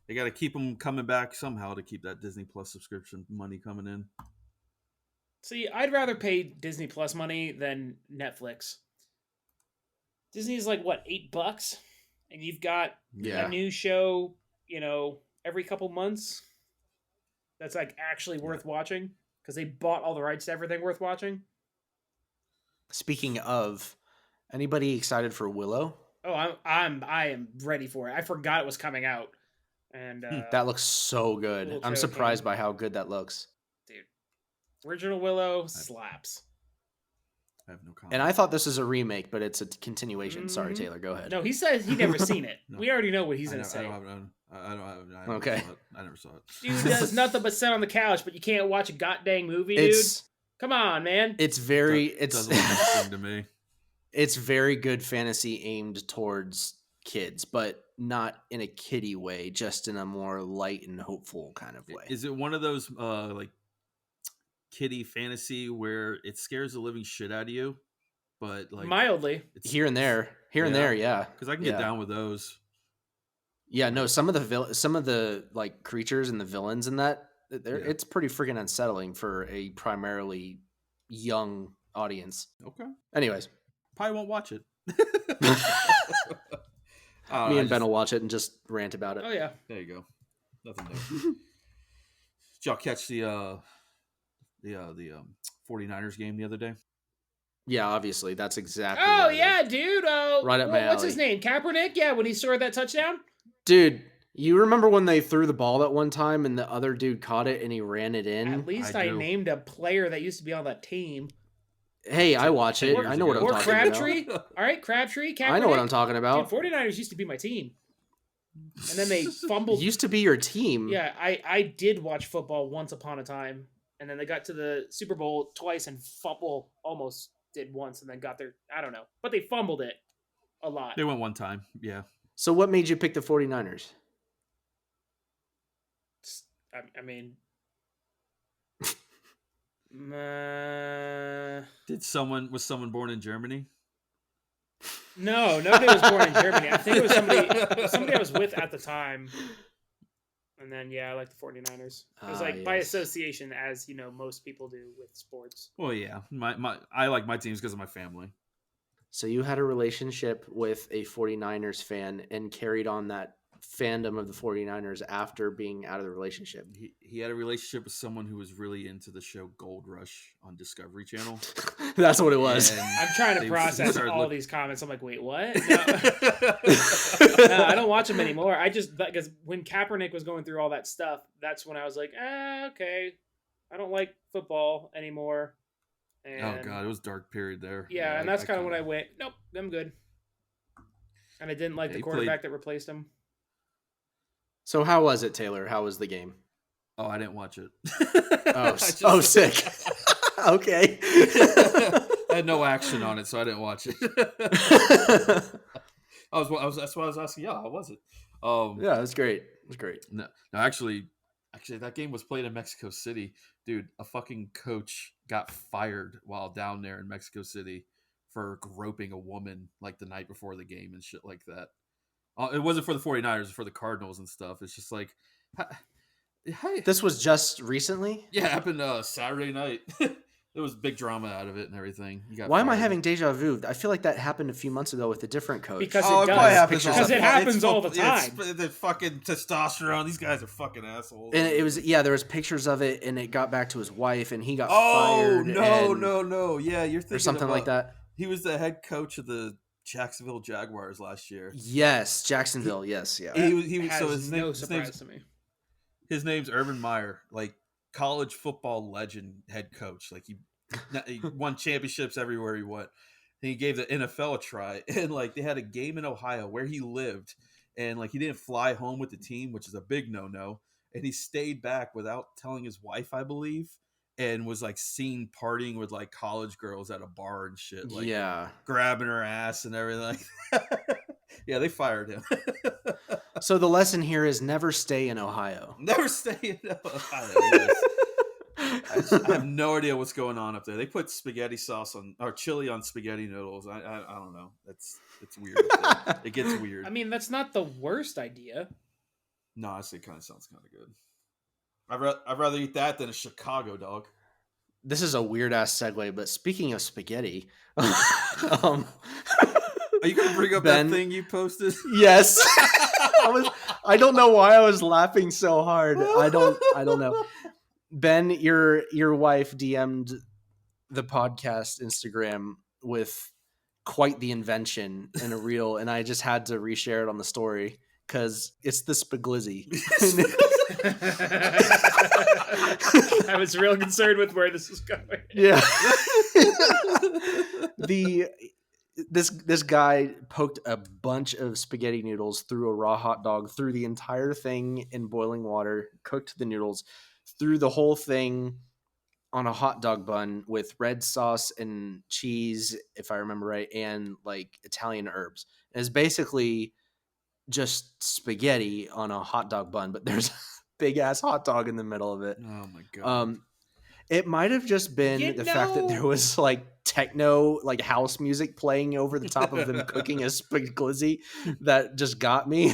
they got to keep them coming back somehow to keep that Disney Plus subscription money coming in. See, I'd rather pay Disney Plus money than Netflix. Disney's like what, $8, and you've got a new show, every couple months. That's like actually worth watching because they bought all the rights to everything worth watching. Speaking of, anybody excited for Willow? Oh, I am ready for it. I forgot it was coming out, and that looks so good. I'm surprised by how good that looks, dude. Original Willow slaps. I have no comment. And I thought this was a remake, but it's a continuation. Sorry, Taylor, go ahead. No, he says he never seen it. No. We already know what he's gonna say. I never saw it. Dude does nothing but sit on the couch, but you can't watch a goddamn movie, dude. Come on, man. It's very doesn't look interesting to me. It's very good fantasy aimed towards kids, but not in a kiddie way, just in a more light and hopeful kind of way. Is it one of those like kiddie fantasy where it scares the living shit out of you, but like mildly here and there, yeah. Because I can get down with those. Yeah, no, some of the like creatures and the villains in that, it's pretty freaking unsettling for a primarily young audience. Okay. Anyways, probably won't watch it. Me and Ben will watch it and just rant about it. Oh yeah, there you go. Nothing there. Did y'all catch the 49ers game the other day? Yeah, obviously. That's exactly. Oh yeah, dude. Right up my alley. What's his name? Kaepernick? Yeah, when he scored that touchdown. Dude, you remember when they threw the ball that one time and the other dude caught it and he ran it in? At least I named a player that used to be on that team. Hey, I watch it. I know what I'm talking Crabtree. about. All right, Crabtree. Kaepernick. I know what I'm talking about. Dude, 49ers used to be my team. And then they fumbled. Used to be your team. Yeah, I did watch football once upon a time. And then they got to the Super Bowl twice and almost did once and then got there. I don't know. But they fumbled it a lot. They went one time. Yeah. So what made you pick the 49ers? I mean... was someone born in Germany? No, nobody was born in Germany. I think it was somebody I was with at the time. And then I like the 49ers. It was like by association, as most people do with sports. Well, yeah, I like my teams because of my family. So you had a relationship with a 49ers fan and carried on that fandom of the 49ers after being out of the relationship. He had a relationship with someone who was really into the show Gold Rush on Discovery Channel. That's what it was. I'm trying to process all these comments. I'm like, wait, what? No. No, I don't watch them anymore. I just, because when Kaepernick was going through all that stuff, that's when I was like, okay, I don't like football anymore. And, oh God, it was a dark period there. Yeah, and that's kind of when I went, nope, I'm good. And I didn't like the quarterback that replaced him. So how was it, Taylor? How was the game? Oh, I didn't watch it. Sick. Okay. I had no action on it, so I didn't watch it. That's why I was asking. Yeah, how was it? Yeah, it was great. It was great. No, actually, that game was played in Mexico City, dude. A fucking coach got fired while down there in Mexico City for groping a woman like the night before the game and shit like that. It wasn't for the 49ers, it was for the Cardinals and stuff. It's just like, hey. This was just recently? Yeah, it happened Saturday night. There was big drama out of it and everything. Why am I having deja vu? I feel like that happened a few months ago with a different coach. Because it does. Because it happens all the time. The fucking testosterone. These guys are fucking assholes. And it was, there was pictures of it, and it got back to his wife, and he got fired. No. Yeah, you're thinking or something like that. He was the head coach of the Jacksonville Jaguars last year. Yes, Jacksonville. Yes, yeah. He was so no surprise to me. His name's Urban Meyer, like college football legend head coach. Like he won championships everywhere he went. And he gave the NFL a try, and like they had a game in Ohio where he lived, and like he didn't fly home with the team, which is a big no-no. and he stayed back without telling his wife, I believe, and was like seen partying with like college girls at a bar and shit, like grabbing her ass and everything. Yeah, they fired him. So the lesson here is never stay in Ohio. Never stay in Ohio. Yes. I have no idea what's going on up there. They put spaghetti sauce on or chili on spaghetti noodles. I don't know. It's weird. It gets weird. I mean, that's not the worst idea. No, honestly, it kind of sounds kind of good. I'd rather eat that than a Chicago dog. This is a weird ass segue, but speaking of spaghetti, are you gonna bring up that thing you posted? Yes. I don't know why I was laughing so hard. I don't know. Ben, your wife DM'd the podcast Instagram with quite the invention in a reel, and I just had to reshare it on the story because it's the Spa-Glizzy. I was real concerned with where this is going. Yeah. This guy poked a bunch of spaghetti noodles through a raw hot dog, threw the entire thing in boiling water, cooked the noodles, threw the whole thing on a hot dog bun with red sauce and cheese, if I remember right, and like Italian herbs. And it's basically just spaghetti on a hot dog bun, but there's a big ass hot dog in the middle of it. Oh my god. It might have just been fact that there was like techno, like house music playing over the top of them cooking a Spa-Glizzy that just got me.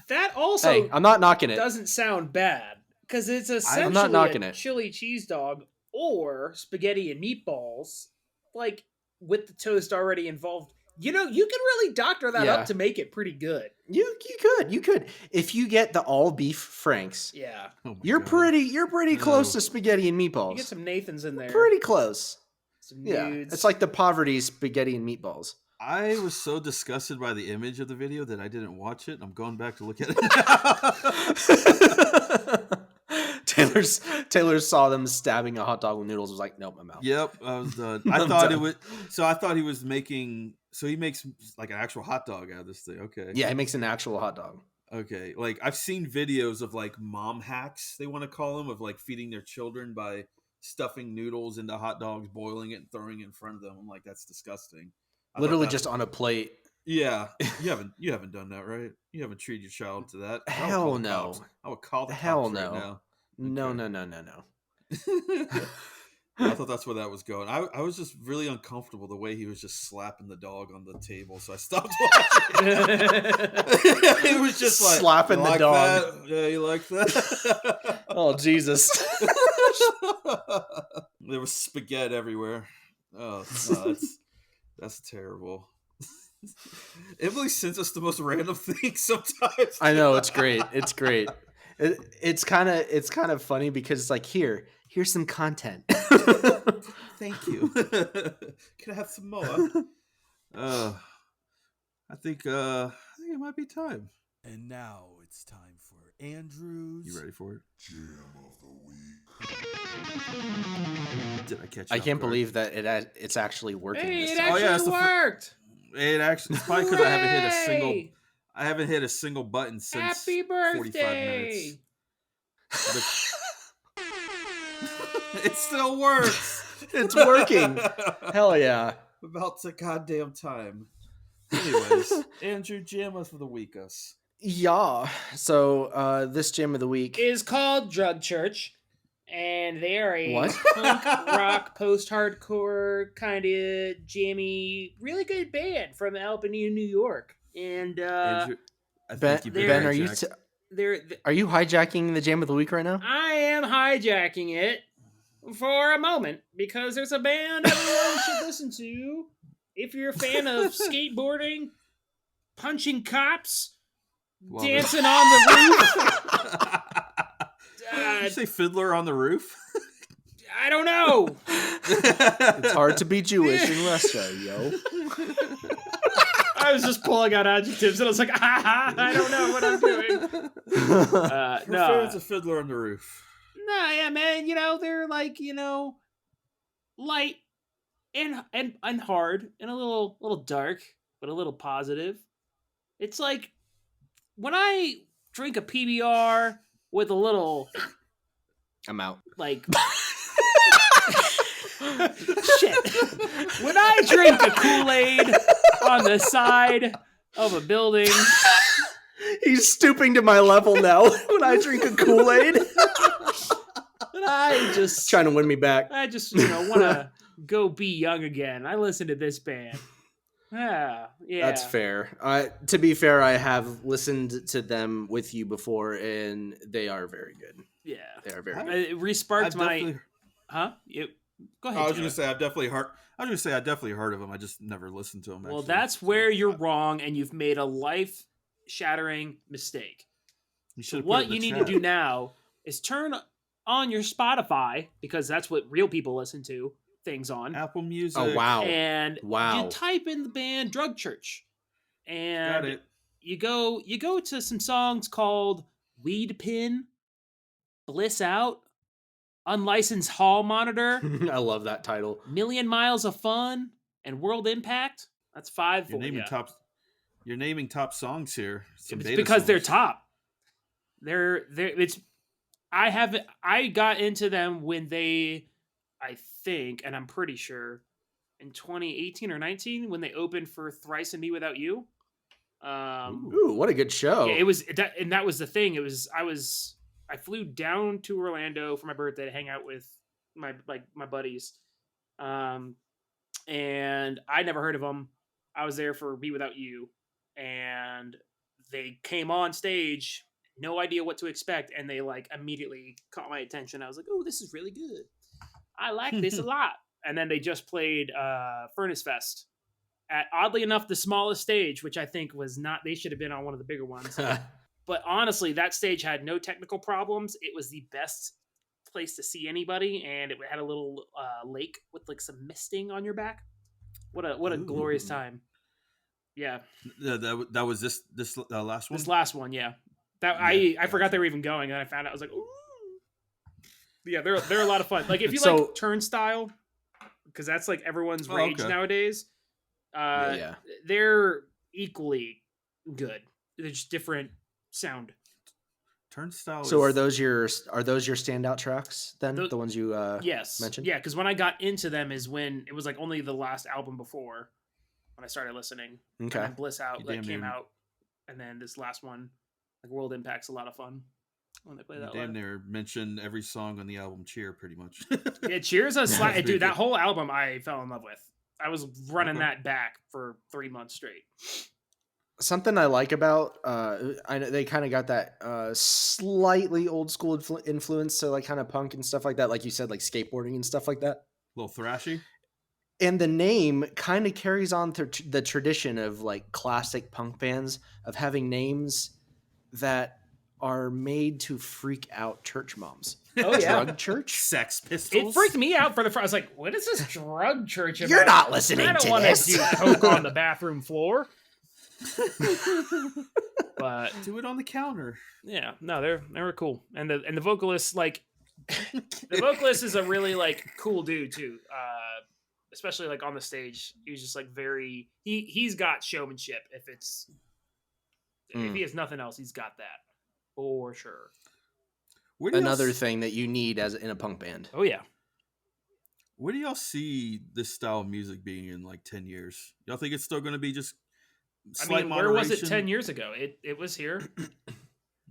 That also I'm not knocking it. Doesn't sound bad because it's essentially a chili cheese dog or spaghetti and meatballs, like with the toast already involved. You know, you can really doctor that up to make it pretty good. You could. If you get the all beef Franks. Yeah. Oh you're pretty close to spaghetti and meatballs. You get some Nathans in there. Pretty close. Some nudes. Yeah. It's like the poverty spaghetti and meatballs. I was so disgusted by the image of the video that I didn't watch it. I'm going back to look at it. Taylor saw them stabbing a hot dog with noodles. Was like, nope, I'm out. Yep, I was done. I thought it was. So I thought he was making. So he makes like an actual hot dog out of this thing. Okay. Yeah, he makes an actual hot dog. Okay. Like I've seen videos of like mom hacks, they want to call them, of like feeding their children by stuffing noodles into hot dogs, boiling it, and throwing it in front of them. I'm like, that's disgusting. Literally just on a plate. Yeah. You haven't done that, right? You haven't treated your child to that. Hell no. I would call the hell cops no. right now. Okay. No. I thought that's where that was going. I was just really uncomfortable the way he was just slapping the dog on the table, so I stopped watching. It was just like slapping the dog. That? Yeah, you like that? Oh Jesus! There was spaghetti everywhere. Oh, no, that's terrible. Emily sends us the most random things sometimes. I know, it's great. It's great. It's kind of funny because it's like here's some content. Thank you. Can I have some more? I think it might be time. And now it's time for Andrew's. You ready for it? Jam of the Week. Did I catch? I can't believe that it's actually working. Hey, this it time. actually worked. It's probably because I haven't hit a single button since Happy birthday. 45 minutes. It still works. It's working. Hell yeah. About the goddamn time. Anyways, Andrew, jam us for the week, us. Yeah. So this jam of the week is called Drug Church, and they are a What? punk rock, post-hardcore kind of jammy, really good band from Albany, New York. And Andrew, I Ben, think Ben, are you they're are you hijacking the jam of the week right now? I am hijacking it for a moment because there's a band everyone should listen to if you're a fan of skateboarding, punching cops, dancing on the roof. Did you say Fiddler on the Roof? I don't know. It's hard to be Jewish in Russia, yo. I was just pulling out adjectives and I was like, I don't know what I'm doing. No, fans of Fiddler on the Roof. No, yeah, man. You know, they're like, light and hard and a little dark, but a little positive. It's like when I drink a PBR with a little, I'm out. like, shit. When I drink a Kool-Aid on the side of a building, He's stooping to my level now when I drink a Kool-Aid. and I just Trying to win me back. want to go be young again. I listen to this band. Yeah. That's fair. To be fair, I have listened to them with you before, and they are very good. Yeah. They are very good. It re-sparked my... Huh? Go ahead. I was going to say I've definitely heard of them. I just never listened to them. Well, that's where you're wrong, and you've made a life-shattering mistake. So what you need to do now is turn on your Spotify, because that's what real people listen to things on. Apple Music. Oh, wow. And you type in the band Drug Church, and Got it. you go to some songs called Weed Pin, Bliss Out, Unlicensed Hall Monitor, I love that title. Million Miles of Fun, and World Impact. That's 5 for you. You're naming top songs here. It's because they're top. I got into them when they, I think, and I'm pretty sure, in 2018 or 19 when they opened for Thrice and Me Without You. Ooh, what a good show! Yeah, it was that, and that was the thing. I flew down to Orlando for my birthday to hang out with my buddies, and I never heard of them. I was there for Be Without You, and they came on stage, no idea what to expect, and they like immediately caught my attention. I was like, "Oh, this is really good. I like this a lot." And then they just played Furnace Fest at, oddly enough, the smallest stage, which I think was not. They should have been on one of the bigger ones. But honestly, that stage had no technical problems. It was the best place to see anybody, and it had a little lake with like some misting on your back. What a glorious time! Yeah, that was this last one. This last one, yeah. I forgot they were even going, and I found out. I was like, ooh, yeah, they're a lot of fun. Like if you like Turnstile, because that's like everyone's rage nowadays. They're equally good. They're just different sound. Turnstile. So are those your standout tracks then? The ones you mentioned? Yeah, because when I got into them is when it was like only the last album before when I started listening. Okay. And then Bliss Out came out, and then this last one, like World Impact's a lot of fun when they play that. Damn near mention every song on the album Cheer, pretty much. Yeah, Cheer's a dude. That whole album I fell in love with. I was running that back for 3 months straight. Something I like about I know they kind of got that slightly old school influence to like kind of punk and stuff like that, like you said, like skateboarding and stuff like that. A little thrashy. And the name kind of carries on the tradition of like classic punk bands of having names that are made to freak out church moms. Oh yeah, Drug Church, Sex Pistols. It freaked me out for the front. I was like, "What is this Drug Church about?" You're not listening to this. I don't want to do coke on the bathroom floor. But do it on the counter. Yeah, no, they were cool, and the vocalist, like the vocalist is a really like cool dude too. Especially like on the stage, he's just like very he's got showmanship. If he has nothing else, he's got that for sure. Another thing that you need in a punk band. Oh yeah. Where do y'all see this style of music being in like 10 years? Y'all think it's still going to be just slight moderation? Where was it 10 years ago? It was here.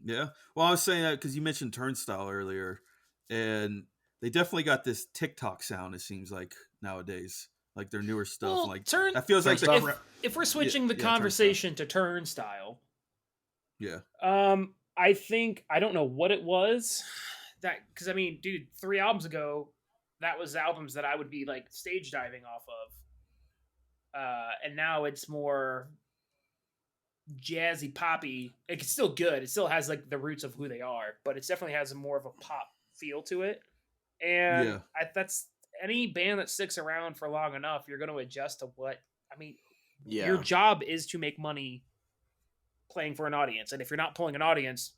Yeah. Well, I was saying that because you mentioned Turnstile earlier, and they definitely got this TikTok sound, it seems like, nowadays. Like their newer stuff. Well, like that feels like if we're switching the conversation to Turnstile. Yeah. I think, I don't know what it was that, because I mean, dude, 3 albums ago, that was albums that I would be like stage diving off of. And now it's more jazzy poppy. It's still good. It still has like the roots of who they are, but it definitely has more of a pop feel to it. And that's any band that sticks around for long enough, you're going to adjust to what, I mean, your job is to make money playing for an audience, and if you're not pulling an audience,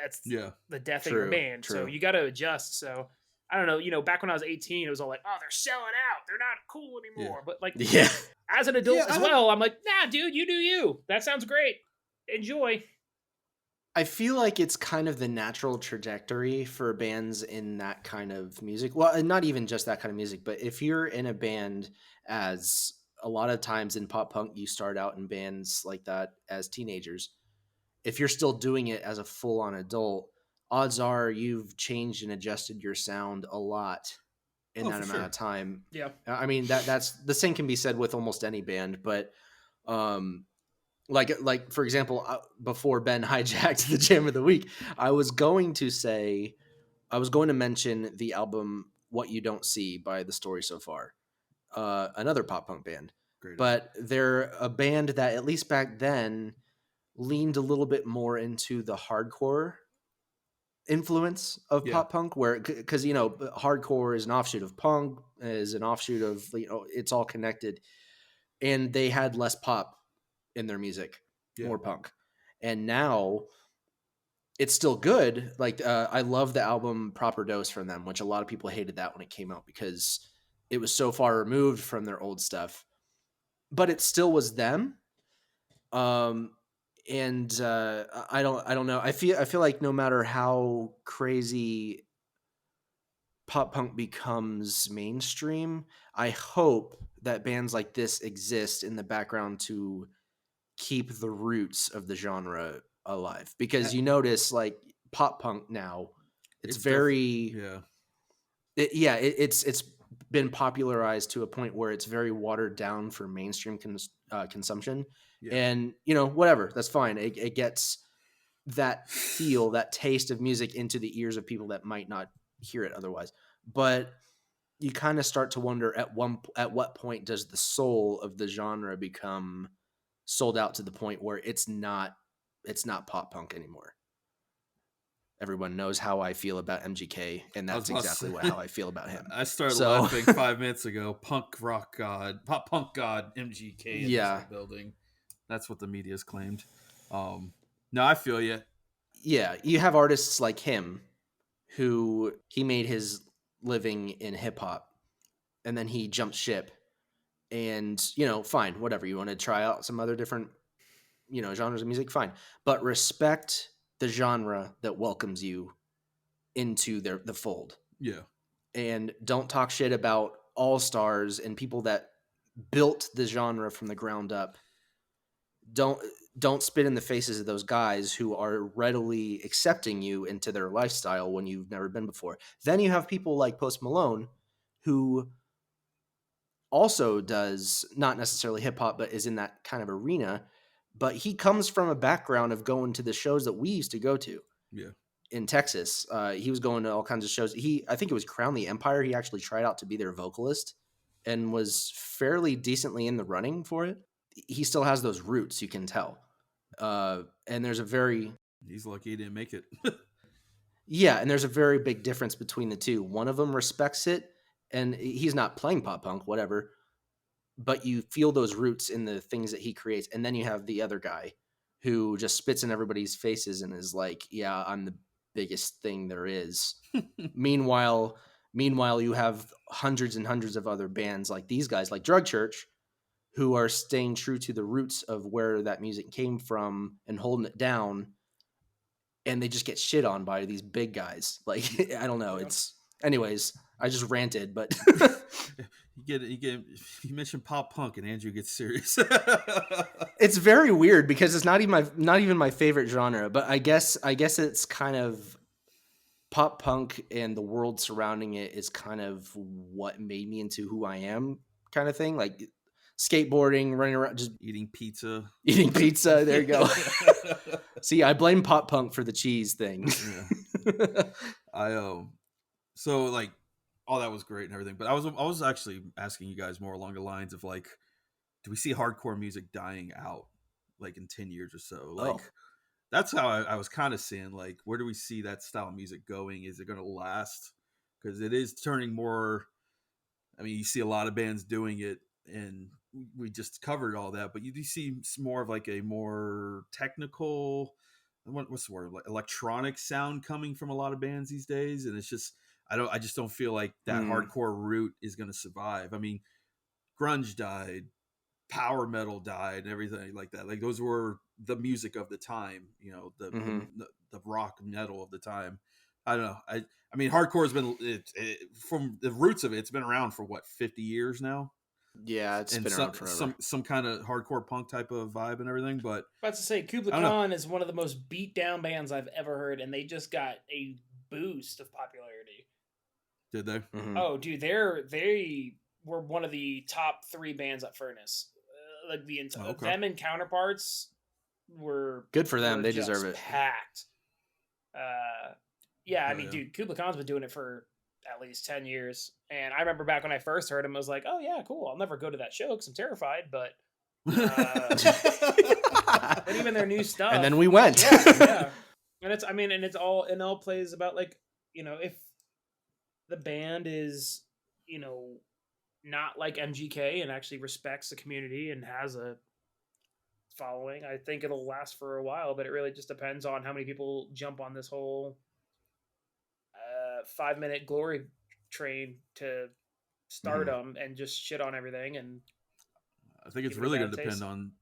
that's the death of your band. True. So you got to adjust. So I don't know, back when I was 18, it was all like, oh, they're selling out, they're not cool anymore. But like, as an adult as well, I'm like, nah, dude, you do you. That sounds great. Enjoy. I feel like it's kind of the natural trajectory for bands in that kind of music. Well, not even just that kind of music, but if you're in a band, as a lot of times in pop punk, you start out in bands like that as teenagers. If you're still doing it as a full on adult, odds are you've changed and adjusted your sound a lot in that for amount sure. of time. Yeah. I mean, that's the same can be said with almost any band, but like for example, before Ben hijacked the jam of the week, I was going to mention the album "What You Don't See" by The Story So Far, another pop punk band. Great. But they're a band that, at least back then, leaned a little bit more into the hardcore influence of pop punk, where, because hardcore is an offshoot of punk, is an offshoot of, it's all connected, and they had less pop in their music, more punk. And now it's still good. Like, I love the album Proper Dose from them, which a lot of people hated that when it came out because it was so far removed from their old stuff, but it still was them. And I don't know. I feel like no matter how crazy pop punk becomes mainstream, I hope that bands like this exist in the background to keep the roots of the genre alive, because you notice, like, pop punk now, it's very it's been popularized to a point where it's very watered down for mainstream consumption. And whatever, that's fine. It gets that feel, that taste of music into the ears of people that might not hear it otherwise. But you kind of start to wonder at what point does the soul of the genre become sold out to the point where it's not pop punk anymore. Everyone knows how I feel about MGK, and that's exactly how I feel about him. I started laughing 5 minutes ago. Punk rock god, pop punk god, MGK in this building. That's what the media's claimed. No, I feel you. Yeah, you have artists like him, who he made his living in hip hop, and then he jumped ship. And fine, whatever, you want to try out some other different genres of music, fine, but respect the genre that welcomes you into the fold. And don't talk shit about all stars and people that built the genre from the ground up. Don't spit in the faces of those guys who are readily accepting you into their lifestyle when you've never been before. Then you have people like Post Malone, who also does not necessarily hip hop, but is in that kind of arena. But he comes from a background of going to the shows that we used to go to. In Texas. He was going to all kinds of shows. I think it was Crown the Empire. He actually tried out to be their vocalist and was fairly decently in the running for it. He still has those roots, you can tell. And there's he's lucky he didn't make it. Yeah, and there's a very big difference between the two. One of them respects it, and he's not playing pop punk, whatever, but you feel those roots in the things that he creates. And then you have the other guy who just spits in everybody's faces and is like, yeah, I'm the biggest thing there is. Meanwhile, you have hundreds and hundreds of other bands like these guys, like Drug Church, who are staying true to the roots of where that music came from and holding it down. And they just get shit on by these big guys. Like, I don't know. Anyways, I just ranted, but you mentioned pop punk and Andrew gets serious. It's very weird because it's not even my favorite genre, but I guess it's kind of pop punk, and the world surrounding it is kind of what made me into who I am, kind of thing. Like skateboarding, running around, just eating pizza. There you go. See, I blame pop punk for the cheese thing. So like all that was great and everything, but I was actually asking you guys more along the lines of like, do we see hardcore music dying out like in 10 years or so? Like that's how I was kind of seeing, like, where do we see that style of music going? Is it going to last? Because it is turning more. I mean, you see a lot of bands doing it, and we just covered all that, but you do see more of like a more technical, what's the word, like electronic sound coming from a lot of bands these days. And it's just, I just don't feel like that hardcore root is going to survive. I mean, grunge died, power metal died and everything like that. Like those were the music of the time, you know, the rock metal of the time. I don't know. I mean, hardcore has been from the roots of it. It's been around for what 50 years now. Yeah, it's been around forever. Some kind of hardcore punk type of vibe and everything. But about to say, Kubla Khan is one of the most beat down bands I've ever heard, and they just got a boost of popularity. Did they? Mm-hmm. Oh, dude, they were one of the top 3 bands at Furnace. Like the them and Counterparts were good for them. They deserve it. Packed. Yeah, I mean, dude, Kubla Khan's been doing it for at least 10 years. And I remember back when I first heard him, I was like, oh, yeah, cool. I'll never go to that show because I'm terrified. But but even their new stuff. And then we went. Yeah. And it all plays about, like, you know, if the band is, you know, not like MGK and actually respects the community and has a following, I think it'll last for a while. But it really just depends on how many people jump on this whole 5-minute glory train to stardom and just shit on everything. And I think it's really going to depend on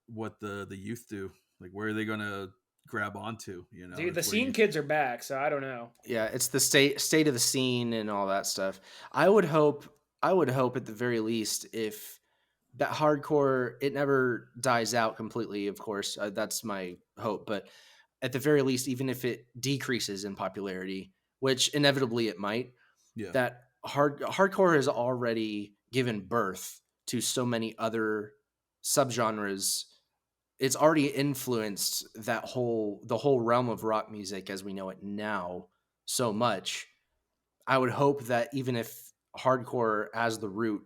what the youth do. Like, where are they going to grab onto? You know, dude, the scene kids are back, so I don't know. Yeah, it's the state of the scene and all that stuff. I would hope at the very least, if that hardcore, it never dies out completely, of course, that's my hope, but at the very least, even if it decreases in popularity, which inevitably it might, that hardcore has already given birth to so many other subgenres. It's already influenced the whole realm of rock music as we know it now so much. I would hope that even if hardcore as the root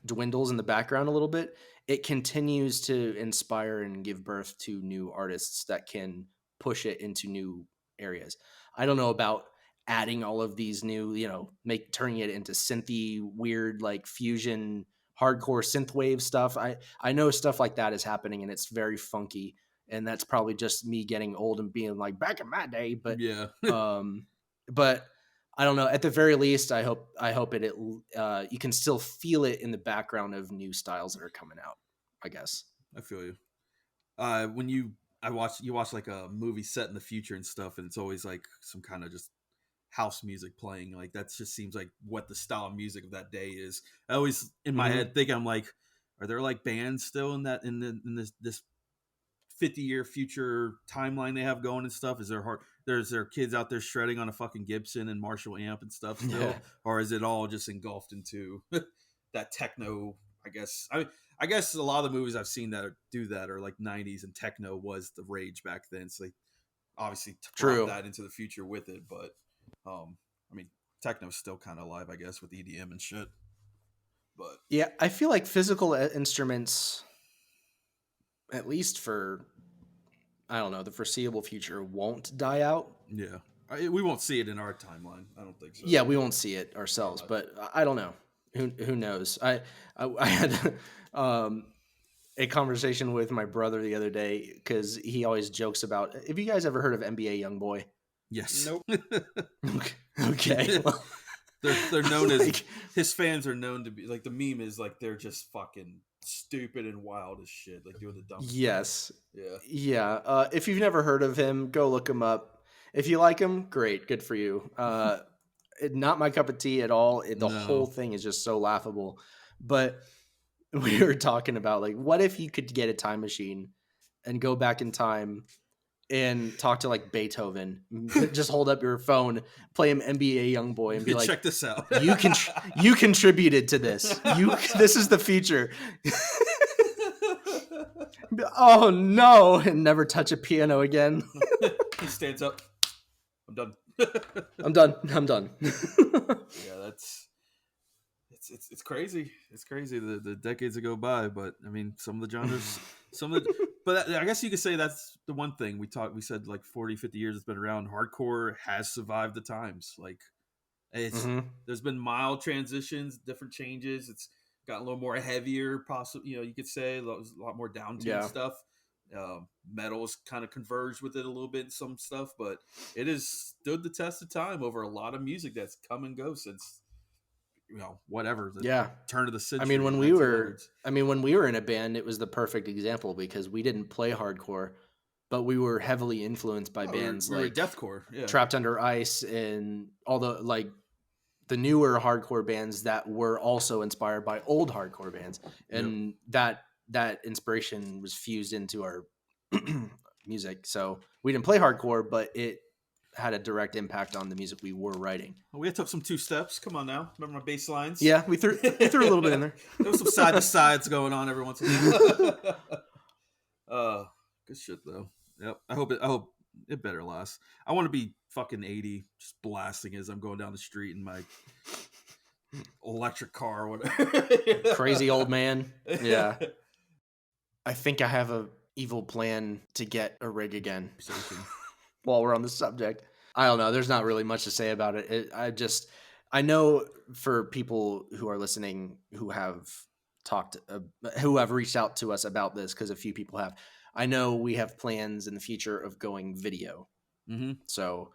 dwindles in the background a little bit, it continues to inspire and give birth to new artists that can push it into new areas. I don't know about adding all of these new, you know, turning it into synthy, weird, like fusion, hardcore synthwave stuff. I know stuff like that is happening and it's very funky. And that's probably just me getting old and being like back in my day. But yeah, but I don't know. At the very least, I hope it you can still feel it in the background of new styles that are coming out, I guess. I feel you. When you watch like a movie set in the future and stuff, and it's always like some kind of just house music playing. Like that just seems like what the style of music of that day is. I always in my head think, I'm like, are there like bands still in this 50-year future timeline they have going and stuff? Is there kids out there shredding on a fucking Gibson and Marshall amp and stuff still, or is it all just engulfed into that techno? I guess a lot of the movies I've seen that do that are like 90s, and techno was the rage back then, so they obviously brought that into the future with it. But I mean, techno's still kind of alive, I guess, with EDM and shit. But yeah, I feel like physical instruments, at least for, I don't know, the foreseeable future, won't die out. Yeah. We won't see it in our timeline. I don't think so. Yeah, we won't see it ourselves, but I don't know. Who knows? I had a conversation with my brother the other day because he always jokes about, have you guys ever heard of NBA Youngboy? Yes. Nope. Okay. Well, they're known as, his fans are known to be, like, the meme is like they're just fucking stupid and wild as shit, like doing the dumb yes stuff. Yeah. If you've never heard of him, go look him up. If you like him, great, good for you. Not my cup of tea at all. The whole thing is just so laughable. But we were talking about, like, what if you could get a time machine and go back in time and talk to, like, Beethoven? Just hold up your phone, play him NBA Youngboy, and be like, check this out. you contributed to this. This is the future. Oh no, and never touch a piano again. He stands up. I'm done. I'm done. Yeah, it's crazy. It's crazy the decades that go by, but I mean, some of the genres, but I guess you could say that's the one thing we said, like 40, 50 years it's been around. Hardcore has survived the times. Like, there's been mild transitions, different changes. It's got a little more heavier, possibly, you know, you could say a lot more down-tuned stuff. Metal's kind of converged with it a little bit in some stuff, but it has stood the test of time over a lot of music that's come and go since whatever. Yeah. Turn of the century. I mean, when we were in a band, it was the perfect example because we didn't play hardcore, but we were heavily influenced by bands we were like deathcore, Trapped Under Ice, and all the newer hardcore bands that were also inspired by old hardcore bands, and that inspiration was fused into our music. So we didn't play hardcore, but it had a direct impact on the music we were writing. Well, we had to have some 2 steps. Come on now, remember my bass lines? Yeah, we threw a little bit in there. There was some side to sides going on every once in a while. Good shit though. Yep. I hope it better last. I want to be fucking 80, just blasting as I'm going down the street in my electric car or whatever. Crazy old man. Yeah. I think I have a evil plan to get a rig again. While we're on the subject, I don't know. There's not really much to say about it. I know for people who are listening who have reached out to us about this, because a few people have. I know we have plans in the future of going video. Mm-hmm. So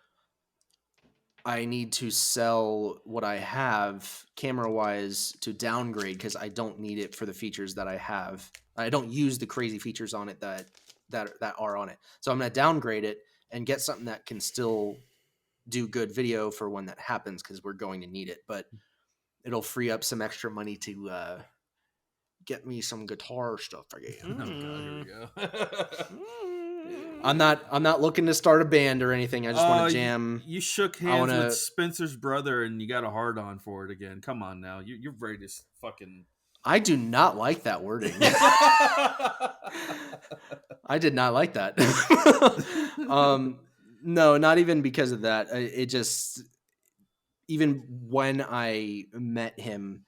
I need to sell what I have camera-wise to downgrade because I don't need it for the features that I have. I don't use the crazy features on it that are on it. So I'm going to downgrade it and get something that can still do good video for when that happens, because we're going to need it. But it'll free up some extra money to get me some guitar stuff again. Oh God, here we go. I'm not looking to start a band or anything. I just want to jam. You shook hands with Spencer's brother and you got a hard on for it again. Come on now. You're ready to fucking... I do not like that wording. I did not like that. No, not even because of that. It just, even when I met him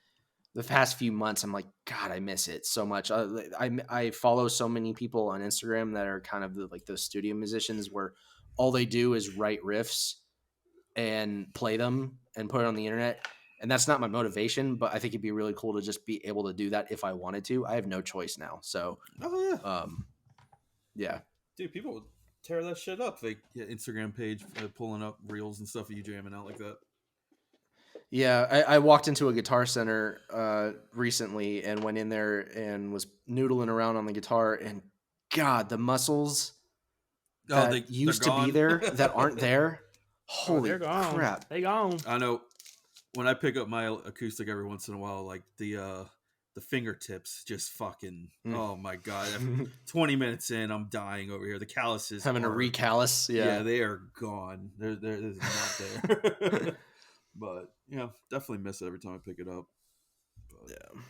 the past few months, I'm like, God, I miss it so much. I follow so many people on Instagram that are kind of like those studio musicians where all they do is write riffs and play them and put it on the internet. And that's not my motivation, but I think it'd be really cool to just be able to do that if I wanted to. I have no choice now. So, yeah. Dude, people would tear that shit up. They Instagram page pulling up reels and stuff of you jamming out like that. Yeah, I walked into a Guitar Center recently and went in there and was noodling around on the guitar, and God, the muscles that used to be there that aren't there. Holy crap. They gone. I know. When I pick up my acoustic every once in a while, like the fingertips just fucking, oh my God. 20 minutes in, I'm dying over here. The calluses. Having a recallus. Yeah, they are gone. They're not there. But, definitely miss it every time I pick it up. But, yeah.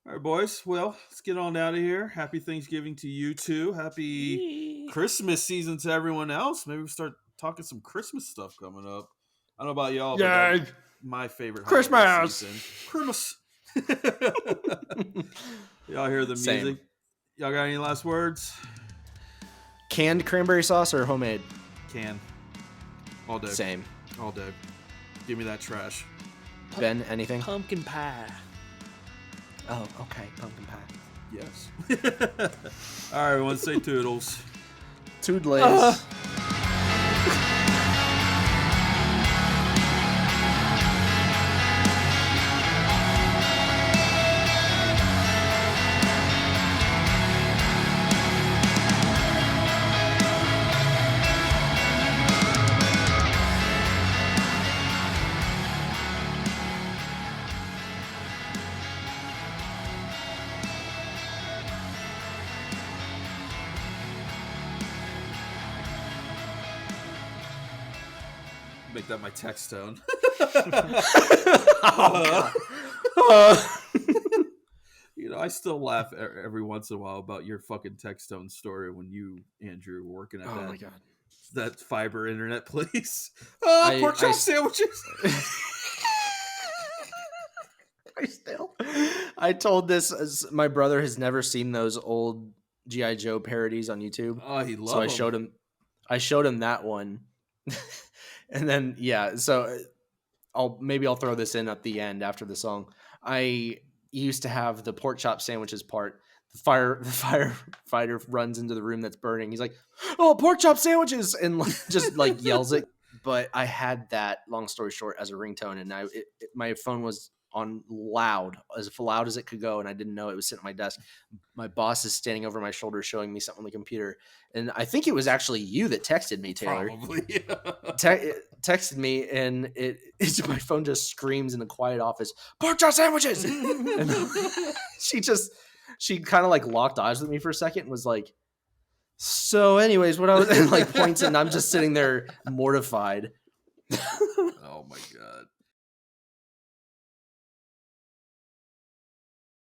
All right, boys. Well, let's get on out of here. Happy Thanksgiving to you too. Happy Christmas season to everyone else. Maybe we'll start talking some Christmas stuff coming up. I don't know about y'all, but my favorite Christmas season. Christmas. Y'all hear the music? Same. Y'all got any last words? Canned cranberry sauce or homemade? Can. All day. Same. All day. Give me that trash. Ben, anything? Pumpkin pie. Oh, okay. Pumpkin pie. Yes. All right, everyone, say toodles. Toodles. Make that my text tone. I still laugh every once in a while about your fucking text tone story when you, Andrew, were working at that fiber internet place. Porkchop sandwiches. I told this as my brother has never seen those old G.I. Joe parodies on YouTube. Oh, he loves them. So I showed him that one. And then, so I'll throw this in at the end after the song. I used to have the Porkchop Sandwiches part. The firefighter runs into the room that's burning. He's like, "Oh, Porkchop Sandwiches!" and just like yells it. But I had that, long story short, as a ringtone, and my phone was on loud as it could go, and I didn't know it was sitting at my desk. My boss is standing over my shoulder showing me something on the computer, and I think it was actually you that texted me, Taylor. Probably. Texted me, and it's my phone just screams in the quiet office, "Porkchop sandwiches!" And she kind of like locked eyes with me for a second and was like, "So, anyways, what I was," and like points, and I'm just sitting there mortified. Oh my God.